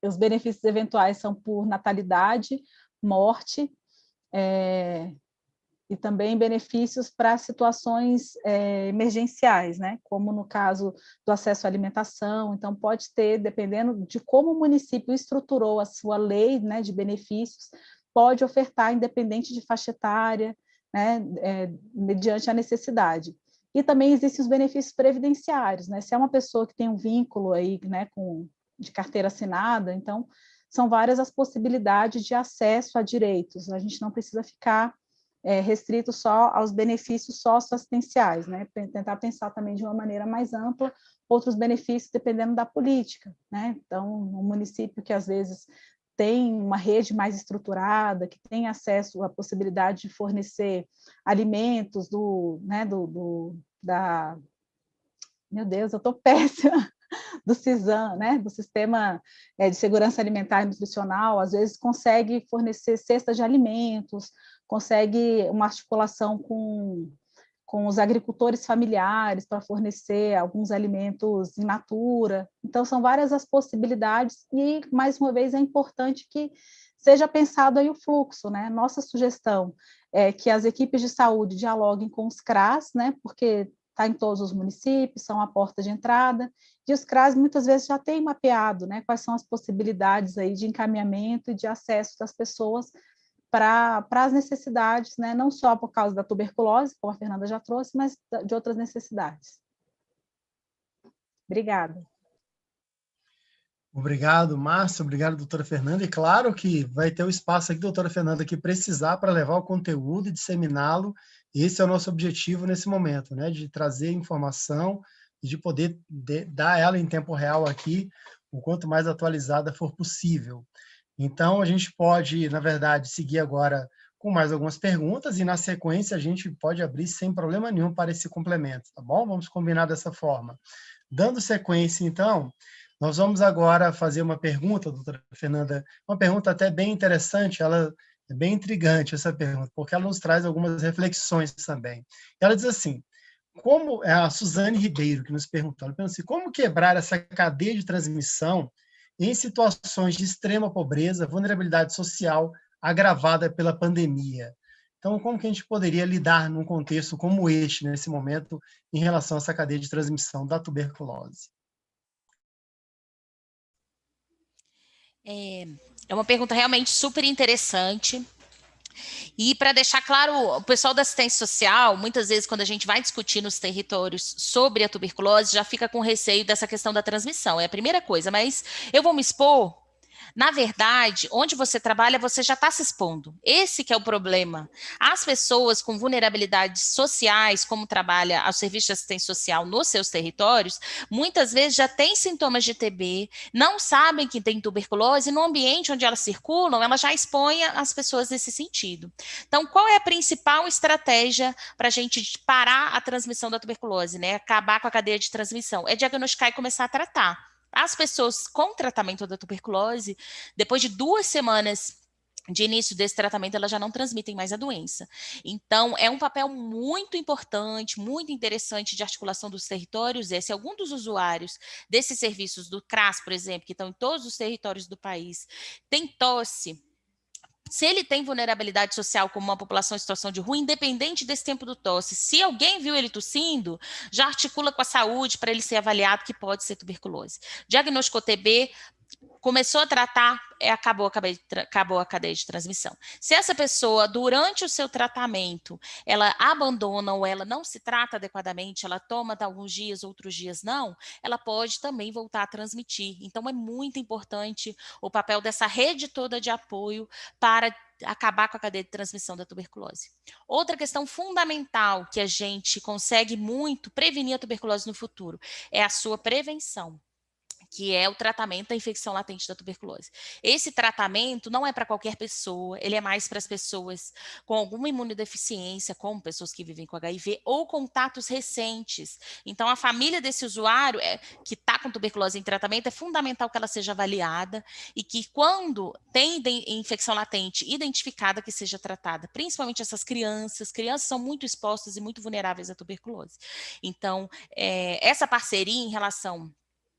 os benefícios eventuais são por natalidade, morte, e também benefícios para situações emergenciais, né? Como no caso do acesso à alimentação. Então, pode ter, dependendo de como o município estruturou a sua lei, né, de benefícios, pode ofertar independente de faixa etária, né, mediante a necessidade. E também existem os benefícios previdenciários, né? Se é uma pessoa que tem um vínculo aí, né, de carteira assinada, então são várias as possibilidades de acesso a direitos. A gente não precisa ficar restrito só aos benefícios socioassistenciais, né? Tentar pensar também de uma maneira mais ampla outros benefícios dependendo da política, né? Então, um município que às vezes tem uma rede mais estruturada, que tem acesso à possibilidade de fornecer alimentos meu Deus, eu estou péssima, do CISAM, né, do Sistema de Segurança Alimentar e Nutricional, às vezes consegue fornecer cestas de alimentos, consegue uma articulação com os agricultores familiares para fornecer alguns alimentos in natura. Então, são várias as possibilidades e, mais uma vez, é importante que seja pensado aí o fluxo, né? Nossa sugestão é que as equipes de saúde dialoguem com os CRAS, né? Porque está em todos os municípios, são a porta de entrada, e os CRAS muitas vezes já têm mapeado, né, quais são as possibilidades aí de encaminhamento e de acesso das pessoas para as necessidades, né, não só por causa da tuberculose, como a Fernanda já trouxe, mas de outras necessidades. Obrigada. Obrigado, Márcio. Obrigado, doutora Fernanda. E claro que vai ter o espaço aqui, doutora Fernanda, que precisar para levar o conteúdo e disseminá-lo. Esse é o nosso objetivo nesse momento, né? De trazer informação e de poder dar ela em tempo real aqui, o quanto mais atualizada for possível. Então, a gente pode, na verdade, seguir agora com mais algumas perguntas e, na sequência, a gente pode abrir sem problema nenhum para esse complemento, tá bom? Vamos combinar dessa forma. Dando sequência, então, nós vamos agora fazer uma pergunta, doutora Fernanda, uma pergunta até bem interessante, ela é bem intrigante, essa pergunta, porque ela nos traz algumas reflexões também. Ela diz assim, como é a Suzane Ribeiro que nos perguntou, ela pergunta assim, como quebrar essa cadeia de transmissão em situações de extrema pobreza, vulnerabilidade social agravada pela pandemia? Então, como que a gente poderia lidar num contexto como este, nesse momento, em relação a essa cadeia de transmissão da tuberculose? É uma pergunta realmente super interessante. E para deixar claro, o pessoal da assistência social, muitas vezes, quando a gente vai discutir nos territórios sobre a tuberculose, já fica com receio dessa questão da transmissão. É a primeira coisa, mas eu vou me expor. Na verdade, onde você trabalha, você já está se expondo. Esse que é o problema. As pessoas com vulnerabilidades sociais, como trabalha o Serviço de Assistência Social nos seus territórios, muitas vezes já têm sintomas de TB, não sabem que tem tuberculose, e no ambiente onde elas circulam, ela já expõe as pessoas nesse sentido. Então, qual é a principal estratégia para a gente parar a transmissão da tuberculose, né? Acabar com a cadeia de transmissão? É diagnosticar e começar a tratar. As pessoas com tratamento da tuberculose, depois de 2 semanas de início desse tratamento, elas já não transmitem mais a doença. Então, é um papel muito importante, muito interessante de articulação dos territórios. Se algum dos usuários desses serviços do CRAS, por exemplo, que estão em todos os territórios do país, tem tosse, se ele tem vulnerabilidade social como uma população em situação de rua, independente desse tempo do tosse, se alguém viu ele tossindo, já articula com a saúde para ele ser avaliado que pode ser tuberculose. Diagnosticou TB, começou a tratar, acabou a cadeia de transmissão. Se essa pessoa, durante o seu tratamento, ela abandona ou ela não se trata adequadamente, ela toma alguns dias, outros dias não, ela pode também voltar a transmitir. Então, é muito importante o papel dessa rede toda de apoio para acabar com a cadeia de transmissão da tuberculose. Outra questão fundamental que a gente consegue muito prevenir a tuberculose no futuro é a sua prevenção, que é o tratamento da infecção latente da tuberculose. Esse tratamento não é para qualquer pessoa, ele é mais para as pessoas com alguma imunodeficiência, como pessoas que vivem com HIV ou contatos recentes. Então, a família desse usuário que está com tuberculose em tratamento, é fundamental que ela seja avaliada e que quando tem infecção latente identificada, que seja tratada, principalmente essas crianças são muito expostas e muito vulneráveis à tuberculose. Então, essa parceria em relação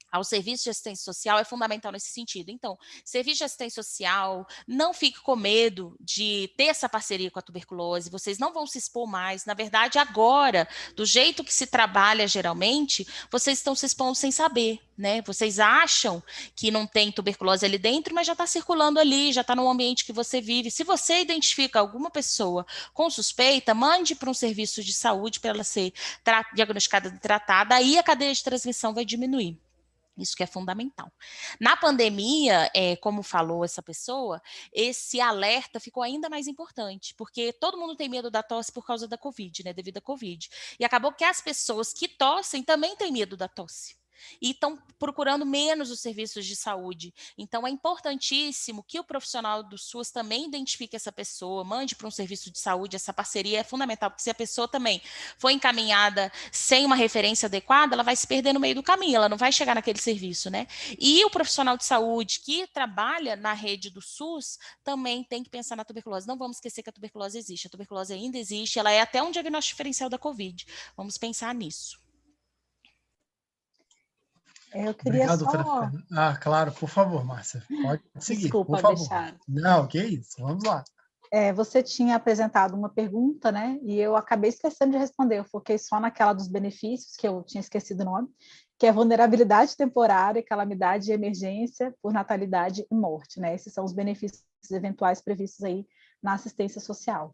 ao serviço de assistência social é fundamental nesse sentido. Então, serviço de assistência social, não fique com medo de ter essa parceria com a tuberculose, vocês não vão se expor mais. Na verdade, agora, do jeito que se trabalha geralmente, vocês estão se expondo sem saber, né? Vocês acham que não tem tuberculose ali dentro, mas já está circulando ali, já está no ambiente que você vive. Se você identifica alguma pessoa com suspeita, mande para um serviço de saúde para ela ser diagnosticada e tratada, aí a cadeia de transmissão vai diminuir. Isso que é fundamental. Na pandemia, como falou essa pessoa, esse alerta ficou ainda mais importante, porque todo mundo tem medo da tosse por causa da Covid, né, devido à Covid. E acabou que as pessoas que tossem também têm medo da tosse. E estão procurando menos os serviços de saúde. Então, é importantíssimo que o profissional do SUS também identifique essa pessoa, mande para um serviço de saúde. Essa parceria é fundamental, porque se a pessoa também foi encaminhada sem uma referência adequada, ela vai se perder no meio do caminho, ela não vai chegar naquele serviço, né? E o profissional de saúde que trabalha na rede do SUS também tem que pensar na tuberculose. Não vamos esquecer que a tuberculose existe. A tuberculose ainda existe, ela é até um diagnóstico diferencial da Covid. Vamos pensar nisso. Eu queria Obrigado, só... doutora. Claro, por favor, Márcia, pode seguir, Desculpa, por favor. deixar. Não, que isso, vamos lá. Você tinha apresentado uma pergunta, né? E eu acabei esquecendo de responder. Eu foquei só naquela dos benefícios, que eu tinha esquecido o nome, que é vulnerabilidade temporária, calamidade e emergência por natalidade e morte, né? Esses são os benefícios eventuais previstos aí na assistência social.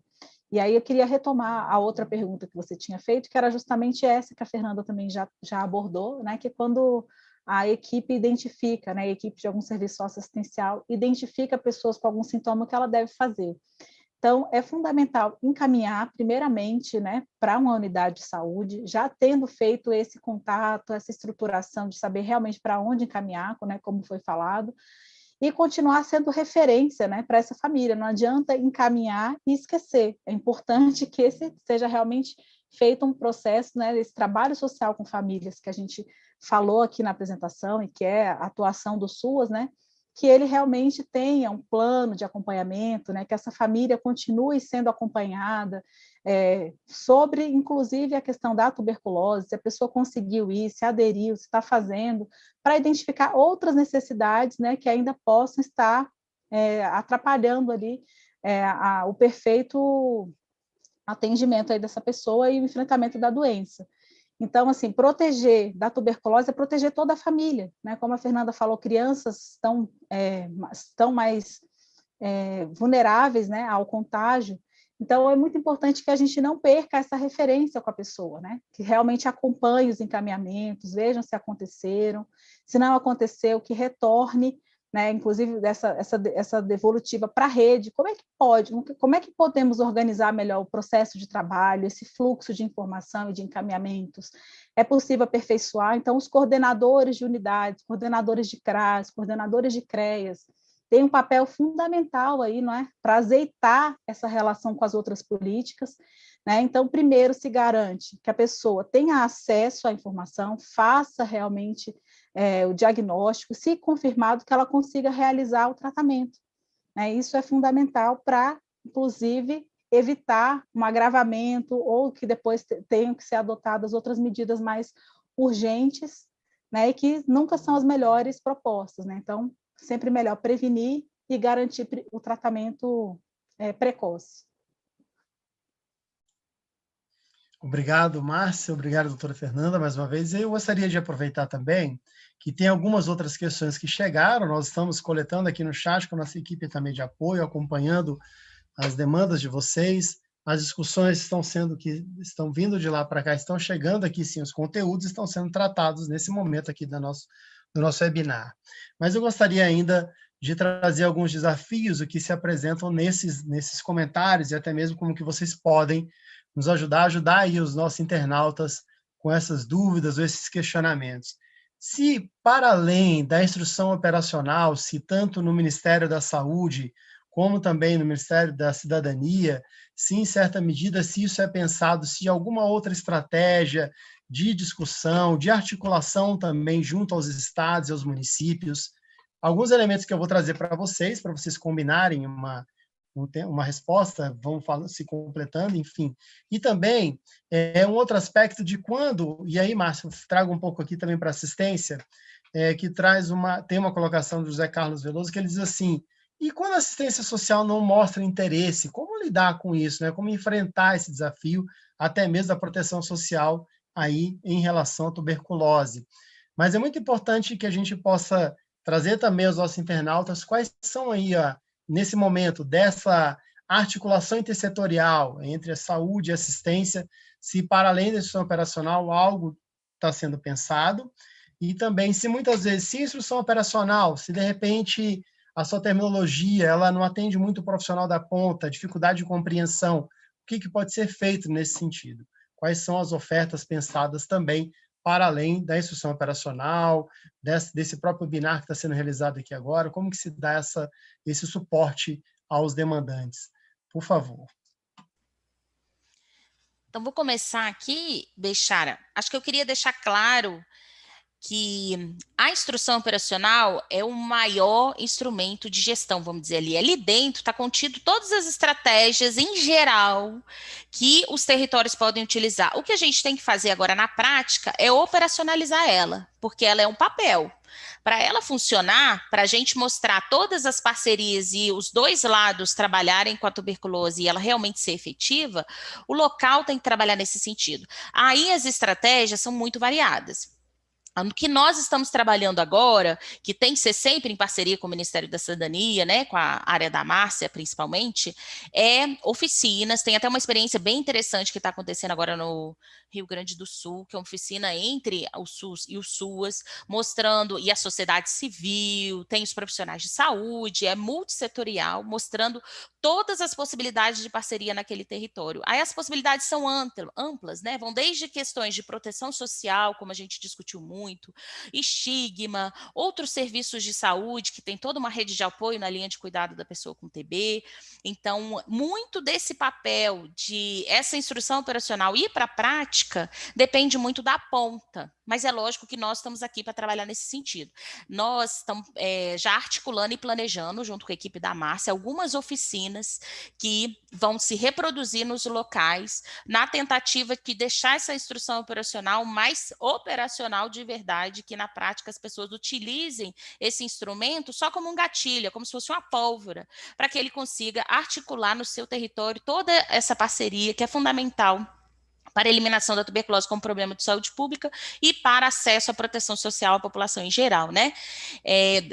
E aí eu queria retomar a outra pergunta que você tinha feito, que era justamente essa que a Fernanda também já abordou, né? Que quando a equipe identifica, né, a equipe de algum serviço socioassistencial identifica pessoas com algum sintoma que ela deve fazer. Então, é fundamental encaminhar, primeiramente, né, para uma unidade de saúde, já tendo feito esse contato, essa estruturação de saber realmente para onde encaminhar, né, como foi falado, e continuar sendo referência, né, para essa família. Não adianta encaminhar e esquecer. É importante que esse seja realmente feito um processo, né, esse trabalho social com famílias que a gente falou aqui na apresentação e que é a atuação do SUAS, né, que ele realmente tenha um plano de acompanhamento, né, que essa família continue sendo acompanhada, sobre, inclusive, a questão da tuberculose, se a pessoa conseguiu ir, se aderiu, se está fazendo, para identificar outras necessidades, né, que ainda possam estar atrapalhando ali o perfeito atendimento aí dessa pessoa e o enfrentamento da doença. Então, assim, proteger da tuberculose é proteger toda a família, né? Como a Fernanda falou, crianças estão mais vulneráveis, né, ao contágio. Então, é muito importante que a gente não perca essa referência com a pessoa, né? Que realmente acompanhe os encaminhamentos, vejam se aconteceram, se não aconteceu, que retorne, né, inclusive essa devolutiva para a rede. Como é que podemos organizar melhor o processo de trabalho, esse fluxo de informação e de encaminhamentos? É possível aperfeiçoar? Então, os coordenadores de unidades, coordenadores de CRAS, coordenadores de CREAS, têm um papel fundamental aí, não é, para azeitar essa relação com as outras políticas, né? Então, primeiro se garante que a pessoa tenha acesso à informação, faça realmente o diagnóstico, se confirmado que ela consiga realizar o tratamento, né? Isso é fundamental para, inclusive, evitar um agravamento ou que depois tenham que ser adotadas outras medidas mais urgentes, né? E que nunca são as melhores propostas, né? Então, sempre melhor prevenir e garantir o tratamento precoce. Obrigado, Márcia. Obrigado, doutora Fernanda, mais uma vez. Eu gostaria de aproveitar também que tem algumas outras questões que chegaram. Nós estamos coletando aqui no chat com a nossa equipe também de apoio, acompanhando as demandas de vocês. As discussões estão vindo de lá para cá, estão chegando aqui, sim, os conteúdos estão sendo tratados nesse momento aqui do nosso webinar. Mas eu gostaria ainda de trazer alguns desafios que se apresentam nesses comentários e até mesmo como que vocês podem nos ajudar aí os nossos internautas com essas dúvidas ou esses questionamentos. Se, para além da instrução operacional, se tanto no Ministério da Saúde, como também no Ministério da Cidadania, se em certa medida, se isso é pensado, se alguma outra estratégia de discussão, de articulação também junto aos estados e aos municípios, alguns elementos que eu vou trazer para vocês combinarem uma resposta, vão se completando, enfim. E também um outro aspecto de quando, e aí, Márcio, trago um pouco aqui também para assistência, que tem uma colocação do José Carlos Veloso, que ele diz assim, e quando a assistência social não mostra interesse, como lidar com isso, né? Como enfrentar esse desafio, até mesmo da proteção social aí em relação à tuberculose. Mas é muito importante que a gente possa trazer também aos nossos internautas quais são aí, nesse momento dessa articulação intersetorial entre a saúde e a assistência, se para além da instrução operacional algo está sendo pensado, e também se muitas vezes, se a instrução operacional, se de repente a sua terminologia ela não atende muito o profissional da ponta, dificuldade de compreensão, o que pode ser feito nesse sentido? Quais são as ofertas pensadas também para além da instrução operacional, desse próprio webinar que está sendo realizado aqui agora, como que se dá esse suporte aos demandantes? Por favor. Então, vou começar aqui, Bechara. Acho que eu queria deixar claro que a instrução operacional é o maior instrumento de gestão, vamos dizer ali. Ali dentro está contido todas as estratégias em geral que os territórios podem utilizar. O que a gente tem que fazer agora na prática é operacionalizar ela, porque ela é um papel. Para ela funcionar, para a gente mostrar todas as parcerias e os dois lados trabalharem com a tuberculose e ela realmente ser efetiva, o local tem que trabalhar nesse sentido. Aí as estratégias são muito variadas. No que nós estamos trabalhando agora, que tem que ser sempre em parceria com o Ministério da Cidadania, né, com a área da Márcia, principalmente, é oficinas. Tem até uma experiência bem interessante que está acontecendo agora no Rio Grande do Sul, que é uma oficina entre o SUS e o SUAS, mostrando, e a sociedade civil, tem os profissionais de saúde, é multissetorial, mostrando todas as possibilidades de parceria naquele território. Aí as possibilidades são amplas, né? Vão desde questões de proteção social, como a gente discutiu muito, estigma, outros serviços de saúde, que tem toda uma rede de apoio na linha de cuidado da pessoa com TB. Então, muito desse papel de essa instrução operacional ir para a prática depende muito da ponta. Mas é lógico que nós estamos aqui para trabalhar nesse sentido. Nós estamos já articulando e planejando, junto com a equipe da Márcia, algumas oficinas que vão se reproduzir nos locais, na tentativa de deixar essa instrução operacional mais operacional de verdade, que na prática as pessoas utilizem esse instrumento só como um gatilho, como se fosse uma pólvora, para que ele consiga articular no seu território toda essa parceria que é fundamental para a eliminação da tuberculose como problema de saúde pública e para acesso à proteção social à população em geral, né?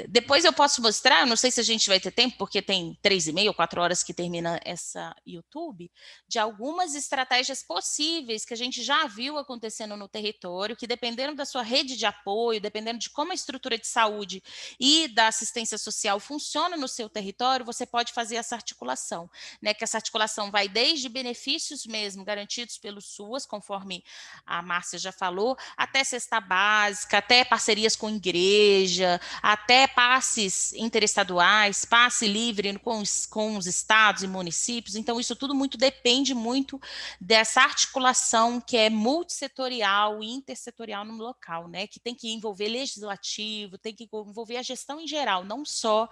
Depois eu posso mostrar, não sei se a gente vai ter tempo, porque tem 3h30 ou 4 horas que termina essa YouTube, de algumas estratégias possíveis que a gente já viu acontecendo no território, que dependendo da sua rede de apoio, dependendo de como a estrutura de saúde e da assistência social funciona no seu território, você pode fazer essa articulação, né? Que essa articulação vai desde benefícios mesmo garantidos pelo SUS, conforme a Márcia já falou, até cesta básica, até parcerias com igreja, até passes interestaduais, passe livre com os estados e municípios. Então, isso tudo depende muito dessa articulação que é multissetorial e intersetorial no local, né? Que tem que envolver legislativo, tem que envolver a gestão em geral, não só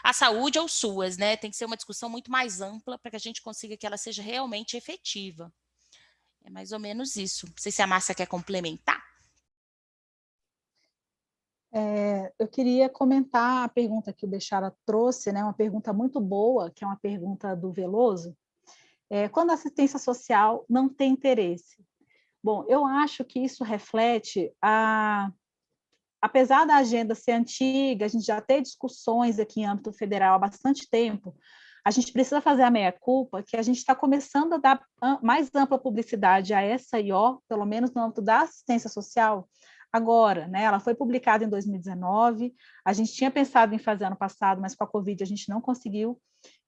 a saúde ou SUAS, né? Tem que ser uma discussão muito mais ampla para que a gente consiga que ela seja realmente efetiva. É mais ou menos isso. Não sei se a Márcia quer complementar. Eu queria comentar a pergunta que o Bechara trouxe, né, uma pergunta muito boa, que é uma pergunta do Veloso. Quando a assistência social não tem interesse? Bom, eu acho que isso reflete apesar da agenda ser antiga, a gente já ter discussões aqui em âmbito federal há bastante tempo, a gente precisa fazer a meia-culpa que a gente está começando a dar mais ampla publicidade a essa IO, pelo menos no âmbito da assistência social, agora, né? Ela foi publicada em 2019, a gente tinha pensado em fazer ano passado, mas com a Covid a gente não conseguiu.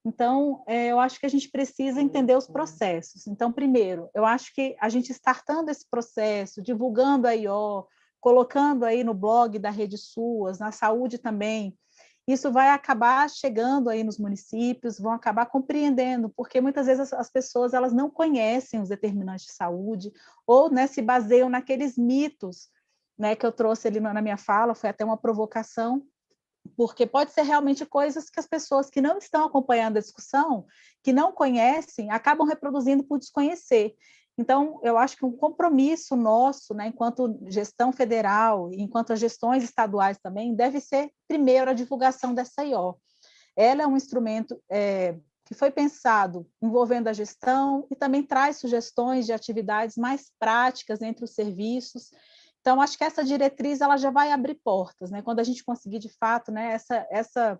Então, eu acho que a gente precisa entender os processos. Então, primeiro, eu acho que a gente startando esse processo, divulgando a IO, colocando aí no blog da Rede SUAS, na saúde também, isso vai acabar chegando aí nos municípios, vão acabar compreendendo, porque muitas vezes as pessoas elas não conhecem os determinantes de saúde, ou, né, se baseiam naqueles mitos, né, que eu trouxe ali na minha fala, foi até uma provocação, porque pode ser realmente coisas que as pessoas que não estão acompanhando a discussão, que não conhecem, acabam reproduzindo por desconhecer. Então, eu acho que um compromisso nosso, né, enquanto gestão federal, enquanto as gestões estaduais também, deve ser, primeiro, a divulgação dessa IO. Ela é um instrumento que foi pensado envolvendo a gestão e também traz sugestões de atividades mais práticas entre os serviços. Então, acho que essa diretriz ela já vai abrir portas, né? Quando a gente conseguir, de fato, né, essa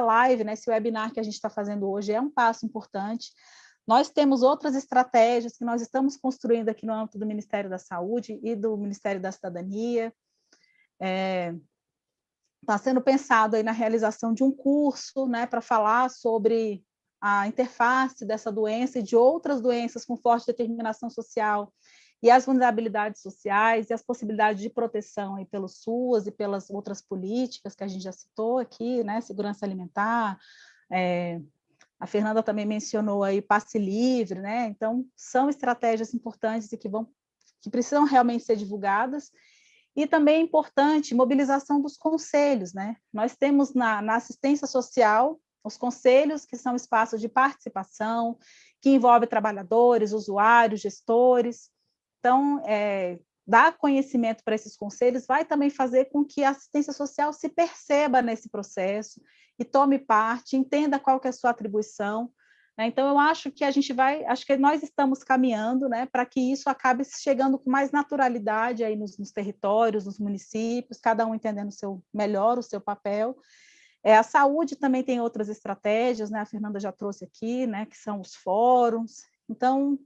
live, né, esse webinar que a gente está fazendo hoje é um passo importante. Nós temos outras estratégias que nós estamos construindo aqui no âmbito do Ministério da Saúde e do Ministério da Cidadania. Está sendo pensado aí na realização de um curso, né, para falar sobre a interface dessa doença e de outras doenças com forte determinação social e as vulnerabilidades sociais e as possibilidades de proteção aí pelo SUAS e pelas outras políticas que a gente já citou aqui, né, segurança alimentar, a Fernanda também mencionou aí passe livre, né? Então, são estratégias importantes e que precisam realmente ser divulgadas. E também é importante mobilização dos conselhos, né? Nós temos na assistência social os conselhos, que são espaços de participação, que envolve trabalhadores, usuários, gestores. Então, dar conhecimento para esses conselhos vai também fazer com que a assistência social se perceba nesse processo e tome parte, entenda qual que é a sua atribuição, né? Então, eu acho que acho que nós estamos caminhando, né, para que isso acabe chegando com mais naturalidade aí nos territórios, nos municípios, cada um entendendo melhor o seu papel. A saúde também tem outras estratégias, né? A Fernanda já trouxe aqui, né, que são os fóruns. Então,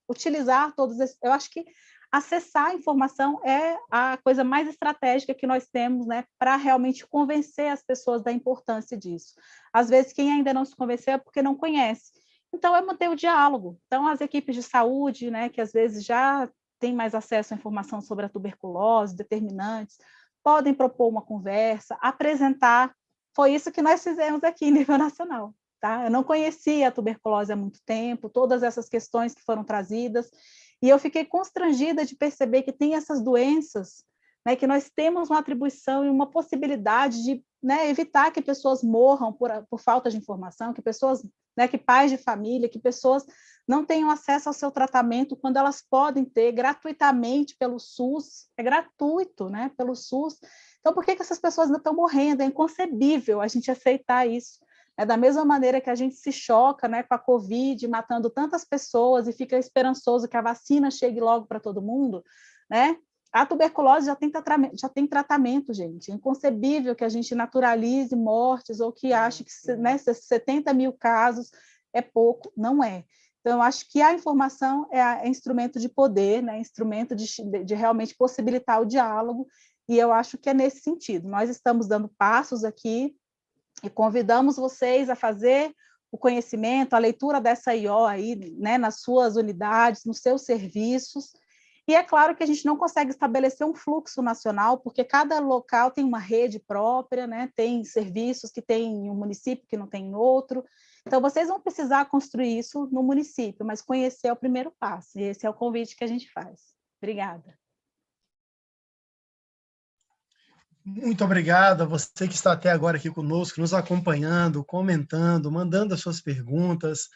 utilizar todos esses... Eu acho que acessar a informação é a coisa mais estratégica que nós temos, né, para realmente convencer as pessoas da importância disso. Às vezes, quem ainda não se convenceu é porque não conhece. Então, é manter o diálogo. Então, as equipes de saúde, né, que às vezes já têm mais acesso à informação sobre a tuberculose, determinantes, podem propor uma conversa, apresentar. Foi isso que nós fizemos aqui em nível nacional. Tá? Eu não conhecia a tuberculose há muito tempo, todas essas questões que foram trazidas, e eu fiquei constrangida de perceber que tem essas doenças, né, que nós temos uma atribuição e uma possibilidade de, né, evitar que pessoas morram por falta de informação, que pessoas, né, que pais de família, que pessoas não tenham acesso ao seu tratamento quando elas podem ter gratuitamente pelo SUS, é gratuito, né, pelo SUS. Então, por que essas pessoas ainda estão morrendo? É inconcebível a gente aceitar isso. Da mesma maneira que a gente se choca, né, com a Covid, matando tantas pessoas e fica esperançoso que a vacina chegue logo para todo mundo, né? A tuberculose já tem tratamento, gente. É inconcebível que a gente naturalize mortes ou que ache que, né, 70 mil casos é pouco. Não é. Então, eu acho que a informação é instrumento de poder, né? Instrumento de realmente possibilitar o diálogo, e eu acho que é nesse sentido. Nós estamos dando passos aqui e convidamos vocês a fazer o conhecimento, a leitura dessa IO aí, né, nas suas unidades, nos seus serviços. E é claro que a gente não consegue estabelecer um fluxo nacional, porque cada local tem uma rede própria, né, tem serviços que tem em um município que não tem em outro. Então, vocês vão precisar construir isso no município, mas conhecer é o primeiro passo, e esse é o convite que a gente faz. Obrigada. Muito obrigado a você que está até agora aqui conosco, nos acompanhando, comentando, mandando as suas perguntas,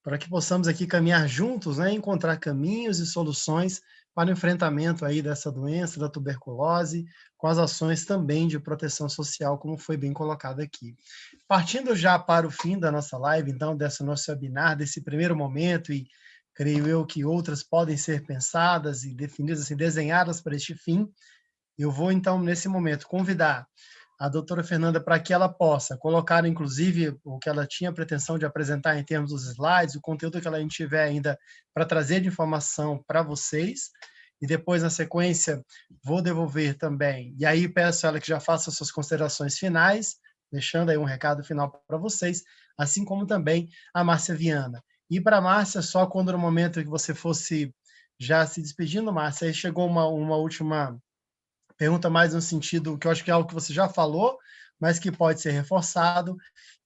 para que possamos aqui caminhar juntos, né, encontrar caminhos e soluções para o enfrentamento aí dessa doença, da tuberculose, com as ações também de proteção social, como foi bem colocado aqui. Partindo já para o fim da nossa live, então, desse nosso webinar, desse primeiro momento, e creio eu que outras podem ser pensadas e definidas, assim, desenhadas para este fim, eu vou, então, nesse momento, convidar a doutora Fernanda para que ela possa colocar, inclusive, o que ela tinha pretensão de apresentar em termos dos slides, o conteúdo que ela tiver ainda para trazer de informação para vocês, e depois, na sequência, vou devolver também, e aí peço a ela que já faça suas considerações finais, deixando aí um recado final para vocês, assim como também a Márcia Viana. E para a Márcia, só quando no momento que você fosse já se despedindo, Márcia, aí chegou uma última pergunta mais no sentido que eu acho que é algo que você já falou, mas que pode ser reforçado,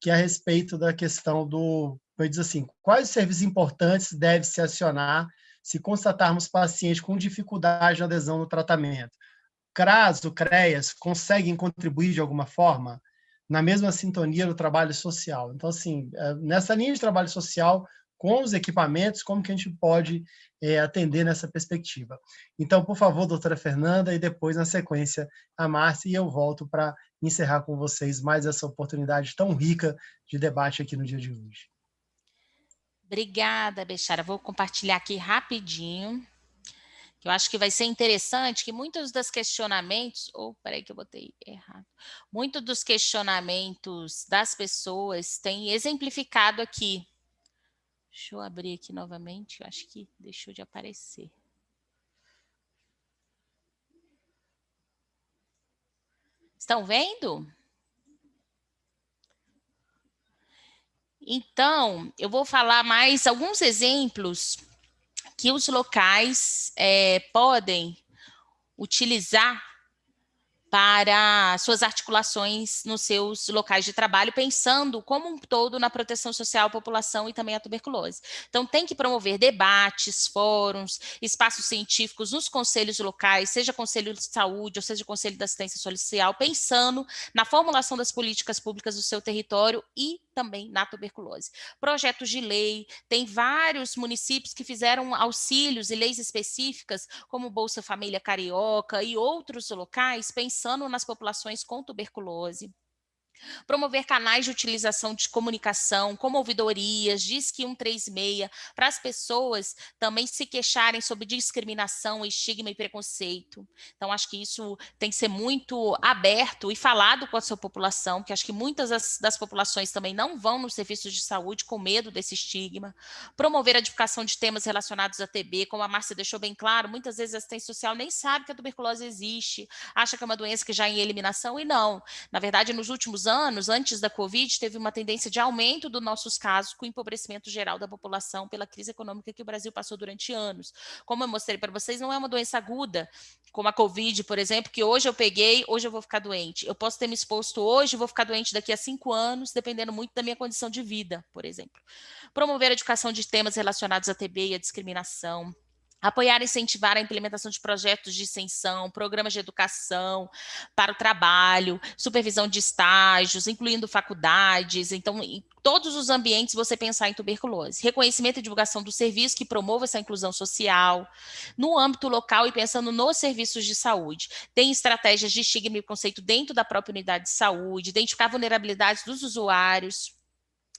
que é a respeito da questão eu diz assim, quais serviços importantes deve-se acionar se constatarmos pacientes com dificuldade de adesão no tratamento? CRAS, o CREAS, conseguem contribuir de alguma forma na mesma sintonia do trabalho social? Então, assim, nessa linha de trabalho social, com os equipamentos, como que a gente pode atender nessa perspectiva? Então, por favor, doutora Fernanda, e depois, na sequência, a Márcia, e eu volto para encerrar com vocês mais essa oportunidade tão rica de debate aqui no dia de hoje. Obrigada, Bechara. Vou compartilhar aqui rapidinho, que eu acho que vai ser interessante, que muitos dos questionamentos... peraí que eu botei errado. Muitos dos questionamentos das pessoas têm exemplificado aqui. Deixa eu abrir aqui novamente, eu acho que deixou de aparecer. Estão vendo? Então, eu vou falar mais alguns exemplos que os locais podem utilizar para suas articulações nos seus locais de trabalho, pensando como um todo na proteção social à população e também à tuberculose. Então, tem que promover debates, fóruns, espaços científicos nos conselhos locais, seja Conselho de Saúde ou seja Conselho da Assistência Social, pensando na formulação das políticas públicas do seu território e também na tuberculose. Projetos de lei, tem vários municípios que fizeram auxílios e leis específicas, como Bolsa Família Carioca e outros locais, pensando nas populações com tuberculose. Promover canais de utilização de comunicação, como ouvidorias, Disque 136, para as pessoas também se queixarem sobre discriminação, estigma e preconceito. Então, acho que isso tem que ser muito aberto e falado com a sua população, que acho que muitas das populações também não vão nos serviços de saúde com medo desse estigma. Promover a divulgação de temas relacionados à TB, como a Márcia deixou bem claro, muitas vezes a assistência social nem sabe que a tuberculose existe, acha que é uma doença que já é em eliminação, e não. Na verdade, nos últimos anos, antes da Covid, teve uma tendência de aumento dos nossos casos com o empobrecimento geral da população pela crise econômica que o Brasil passou durante anos. Como eu mostrei para vocês, não é uma doença aguda, como a Covid, por exemplo, que hoje eu peguei, hoje eu vou ficar doente. Eu posso ter me exposto hoje e vou ficar doente daqui a 5 anos, dependendo muito da minha condição de vida, por exemplo. Promover a educação de temas relacionados à TB e à discriminação. Apoiar e incentivar a implementação de projetos de extensão, programas de educação para o trabalho, supervisão de estágios, incluindo faculdades. Então, em todos os ambientes você pensar em tuberculose. Reconhecimento e divulgação do serviço que promova essa inclusão social. No âmbito local e pensando nos serviços de saúde. Tem estratégias de estigma e preconceito dentro da própria unidade de saúde, identificar vulnerabilidades dos usuários,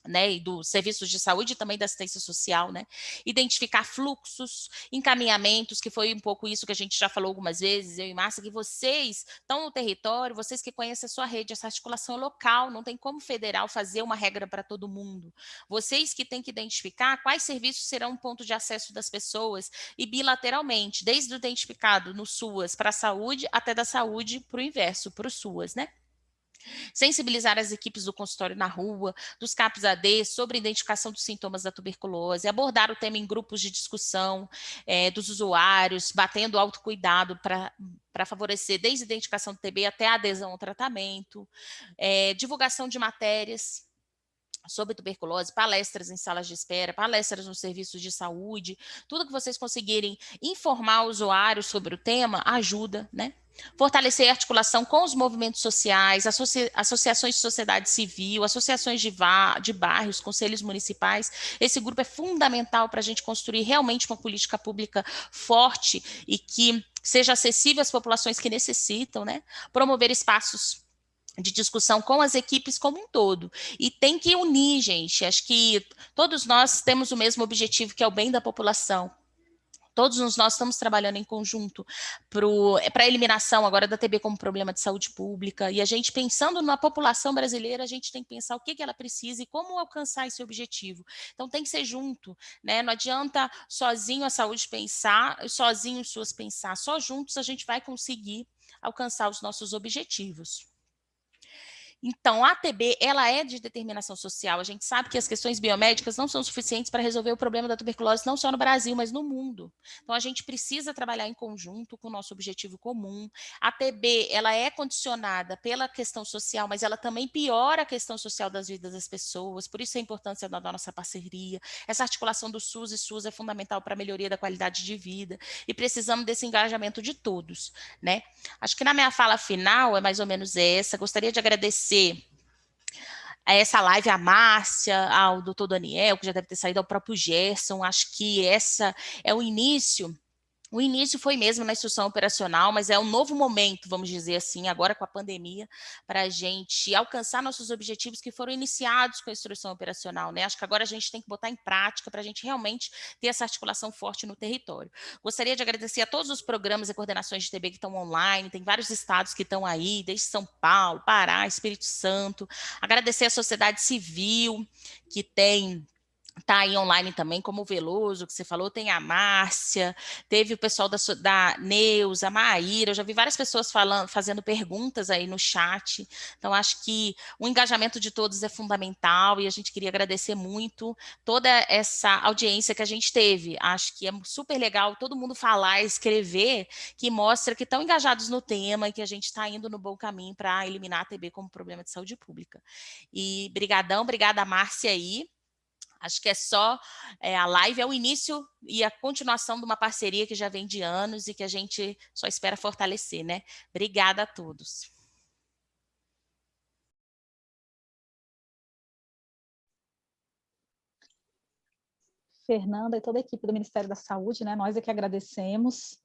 né, e dos serviços de saúde e também da assistência social, né, identificar fluxos, encaminhamentos, que foi um pouco isso que a gente já falou algumas vezes, eu e Márcia, que vocês estão no território, vocês que conhecem a sua rede, essa articulação é local, não tem como federal fazer uma regra para todo mundo. Vocês que têm que identificar quais serviços serão um ponto de acesso das pessoas e bilateralmente, desde o identificado no SUAS para a saúde, até da saúde para o inverso, para o SUAS, né? Sensibilizar as equipes do consultório na rua, dos CAPs AD sobre a identificação dos sintomas da tuberculose, abordar o tema em grupos de discussão dos usuários, batendo autocuidado para favorecer desde a identificação do TB até a adesão ao tratamento, divulgação de matérias sobre tuberculose, palestras em salas de espera, palestras nos serviços de saúde, tudo que vocês conseguirem informar o usuário sobre o tema, ajuda, né? Fortalecer a articulação com os movimentos sociais, associações de sociedade civil, associações de bairros, conselhos municipais. Esse grupo é fundamental para a gente construir realmente uma política pública forte e que seja acessível às populações que necessitam, né? Promover espaços de discussão com as equipes como um todo. E tem que unir, gente. Acho que todos nós temos o mesmo objetivo, que é o bem da população. Todos nós estamos trabalhando em conjunto para a eliminação agora da TB como problema de saúde pública, e a gente pensando na população brasileira, a gente tem que pensar o que ela precisa e como alcançar esse objetivo. Então tem que ser junto, né? Não adianta sozinho a saúde pensar, sozinho os SUAS pensar, só juntos a gente vai conseguir alcançar os nossos objetivos. Então, a TB, ela é de determinação social. A gente sabe que as questões biomédicas não são suficientes para resolver o problema da tuberculose, não só no Brasil, mas no mundo. Então, a gente precisa trabalhar em conjunto com o nosso objetivo comum. A TB, ela é condicionada pela questão social, mas ela também piora a questão social das vidas das pessoas, por isso a importância da nossa parceria. Essa articulação do SUS e SUS é fundamental para a melhoria da qualidade de vida, e precisamos desse engajamento de todos, né? Acho que na minha fala final é mais ou menos essa. Gostaria de agradecer a essa live a Márcia, ao doutor Daniel, que já deve ter saído, ao próprio Gerson. Acho que essa é o início. O início foi mesmo na instrução operacional, mas é um novo momento, vamos dizer assim, agora com a pandemia, para a gente alcançar nossos objetivos que foram iniciados com a instrução operacional, né? Acho que agora a gente tem que botar em prática para a gente realmente ter essa articulação forte no território. Gostaria de agradecer a todos os programas e coordenações de TB que estão online, tem vários estados que estão aí, desde São Paulo, Pará, Espírito Santo. Agradecer à sociedade civil, que está aí online também, como o Veloso, que você falou, tem a Márcia, teve o pessoal da Neuza, a Maíra, eu já vi várias pessoas fazendo perguntas aí no chat, então acho que o engajamento de todos é fundamental e a gente queria agradecer muito toda essa audiência que a gente teve. Acho que é super legal todo mundo falar, escrever, que mostra que estão engajados no tema e que a gente está indo no bom caminho para eliminar a TB como problema de saúde pública. E brigadão, obrigada a Márcia aí. Acho que é só, a live é o início e a continuação de uma parceria que já vem de anos e que a gente só espera fortalecer, né? Obrigada a todos. Fernanda e toda a equipe do Ministério da Saúde, né? Nós é que agradecemos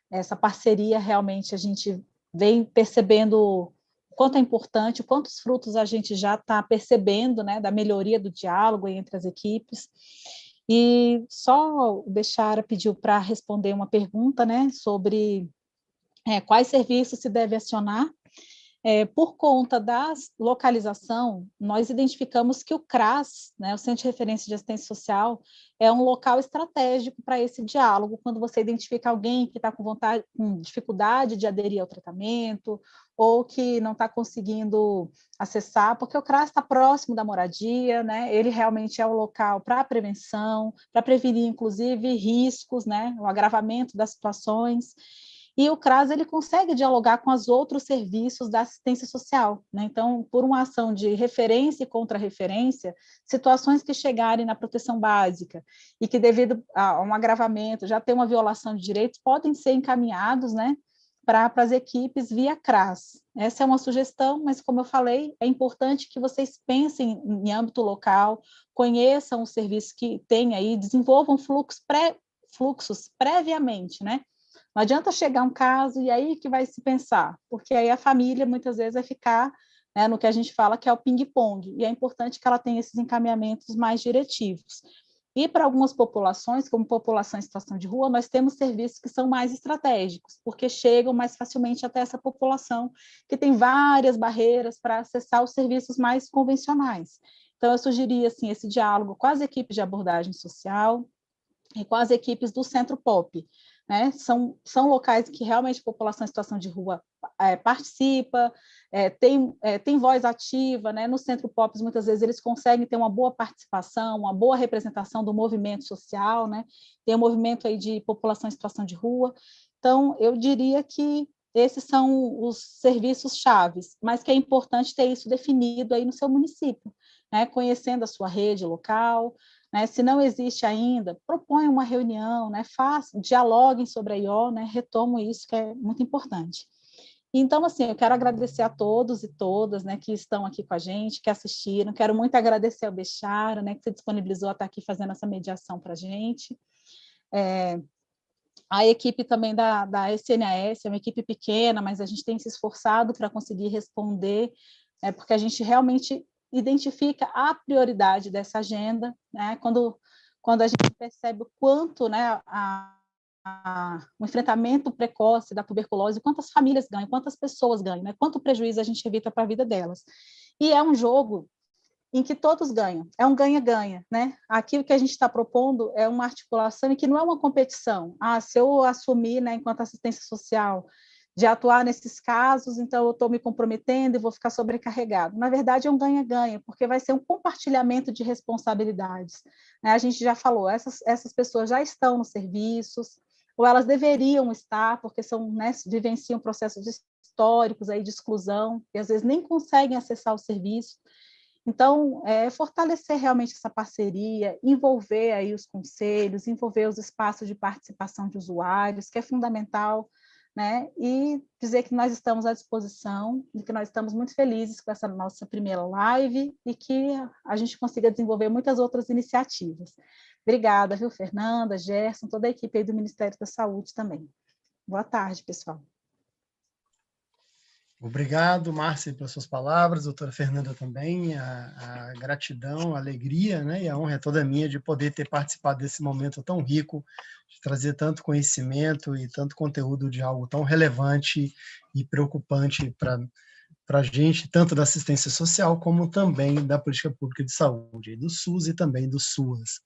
essa parceria, realmente a gente vem percebendo quanto é importante, quantos frutos a gente já está percebendo, né, da melhoria do diálogo entre as equipes. E só o Bechara pediu para responder uma pergunta, né, sobre quais serviços se deve acionar. Por conta da localização, nós identificamos que o CRAS, né, o Centro de Referência de Assistência Social, é um local estratégico para esse diálogo, quando você identifica alguém que está com dificuldade de aderir ao tratamento, ou que não está conseguindo acessar, porque o CRAS está próximo da moradia, né, ele realmente é o local para a prevenção, para prevenir, inclusive, riscos, né, o agravamento das situações. E o CRAS ele consegue dialogar com os outros serviços da assistência social, né? Então, por uma ação de referência e contra-referência, situações que chegarem na proteção básica e que, devido a um agravamento, já tem uma violação de direitos, podem ser encaminhados, né, para as equipes via CRAS. Essa é uma sugestão, mas, como eu falei, é importante que vocês pensem em âmbito local, conheçam os serviços que tem aí, desenvolvam fluxos previamente, né? Não adianta chegar um caso e aí que vai se pensar, porque aí a família muitas vezes vai ficar, né, no que a gente fala que é o ping-pong, e é importante que ela tenha esses encaminhamentos mais diretivos. E para algumas populações, como população em situação de rua, nós temos serviços que são mais estratégicos, porque chegam mais facilmente até essa população, que tem várias barreiras para acessar os serviços mais convencionais. Então, eu sugeriria assim, esse diálogo com as equipes de abordagem social e com as equipes do Centro POP, né? São locais que realmente a população em situação de rua participa, tem voz ativa, né? No Centro POP, muitas vezes, eles conseguem ter uma boa participação, uma boa representação do movimento social, né? Tem um movimento aí de população em situação de rua. Então, eu diria que esses são os serviços chaves, mas que é importante ter isso definido aí no seu município, né? Conhecendo a sua rede local, né? Se não existe ainda, proponha uma reunião, né? Dialoguem sobre a IO, né? Retomo isso, que é muito importante. Então, assim, eu quero agradecer a todos e todas, né, que estão aqui com a gente, que assistiram. Quero muito agradecer ao Bechara, né, que se disponibilizou a estar aqui fazendo essa mediação para a gente. A equipe também da SNAS, é uma equipe pequena, mas a gente tem se esforçado para conseguir responder, porque a gente realmente identifica a prioridade dessa agenda, né? Quando a gente percebe o quanto, né, o enfrentamento precoce da tuberculose, quantas famílias ganham, quantas pessoas ganham, né? Quanto prejuízo a gente evita para a vida delas. E é um jogo em que todos ganham, é um ganha-ganha, né? Aqui o que a gente está propondo é uma articulação em que não é uma competição. Se eu assumir, né, enquanto assistência social, de atuar nesses casos, então eu estou me comprometendo e vou ficar sobrecarregado. Na verdade, é um ganha-ganha, porque vai ser um compartilhamento de responsabilidades, né? A gente já falou, essas pessoas já estão nos serviços, ou elas deveriam estar, porque né, vivenciam processos históricos aí de exclusão, e às vezes nem conseguem acessar o serviço. Então, fortalecer realmente essa parceria, envolver aí os conselhos, envolver os espaços de participação de usuários, que é fundamental, né? E dizer que nós estamos à disposição e que nós estamos muito felizes com essa nossa primeira live e que a gente consiga desenvolver muitas outras iniciativas. Obrigada, viu, Fernanda, Gerson, toda a equipe aí do Ministério da Saúde também. Boa tarde, pessoal. Obrigado, Márcia, pelas suas palavras, doutora Fernanda também, a gratidão, a alegria, né, e a honra é toda minha de poder ter participado desse momento tão rico, de trazer tanto conhecimento e tanto conteúdo de algo tão relevante e preocupante para a gente, tanto da assistência social, como também da política pública de saúde, do SUS e também do SUAS.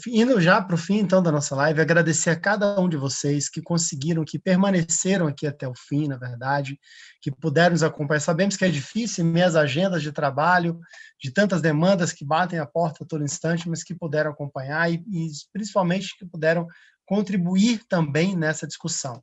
Indo já para o fim, então, da nossa live, agradecer a cada um de vocês que conseguiram, que permaneceram aqui até o fim, na verdade, que puderam nos acompanhar. Sabemos que é difícil, minhas agendas de trabalho, de tantas demandas que batem a porta a todo instante, mas que puderam acompanhar e principalmente que puderam contribuir também nessa discussão.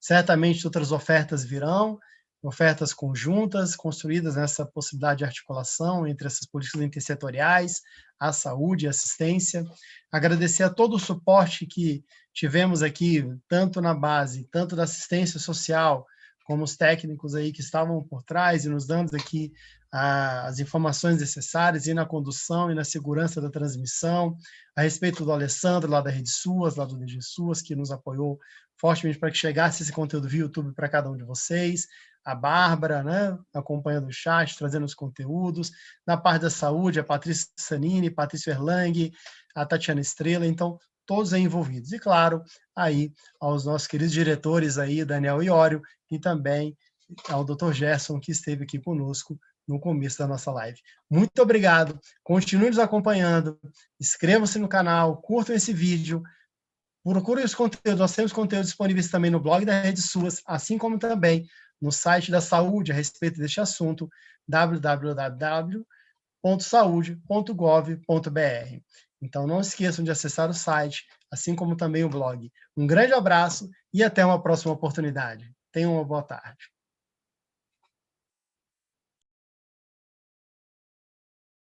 Certamente outras ofertas virão, ofertas conjuntas, construídas nessa possibilidade de articulação entre essas políticas intersetoriais, a saúde e a assistência. Agradecer a todo o suporte que tivemos aqui, tanto na base, tanto da assistência social, como os técnicos aí que estavam por trás e nos dando aqui as informações necessárias e na condução e na segurança da transmissão, a respeito do Alessandro, lá da Rede SUAS, lá do DG SUAS, que nos apoiou fortemente para que chegasse esse conteúdo via YouTube para cada um de vocês, a Bárbara, né, acompanhando o chat, trazendo os conteúdos. Na parte da saúde, a Patrícia Sanini, Patrícia Erlang, a Tatiana Estrela, então, todos aí envolvidos. E, claro, aí aos nossos queridos diretores aí, Daniel Iório, e também ao Dr. Gerson, que esteve aqui conosco no começo da nossa live. Muito obrigado, continuem nos acompanhando, inscrevam-se no canal, curtam esse vídeo, procurem os conteúdos, nós temos conteúdos disponíveis também no blog da Rede SUAS, assim como também no site da Saúde a respeito deste assunto, www.saude.gov.br. Então, não esqueçam de acessar o site, assim como também o blog. Um grande abraço e até uma próxima oportunidade. Tenham uma boa tarde.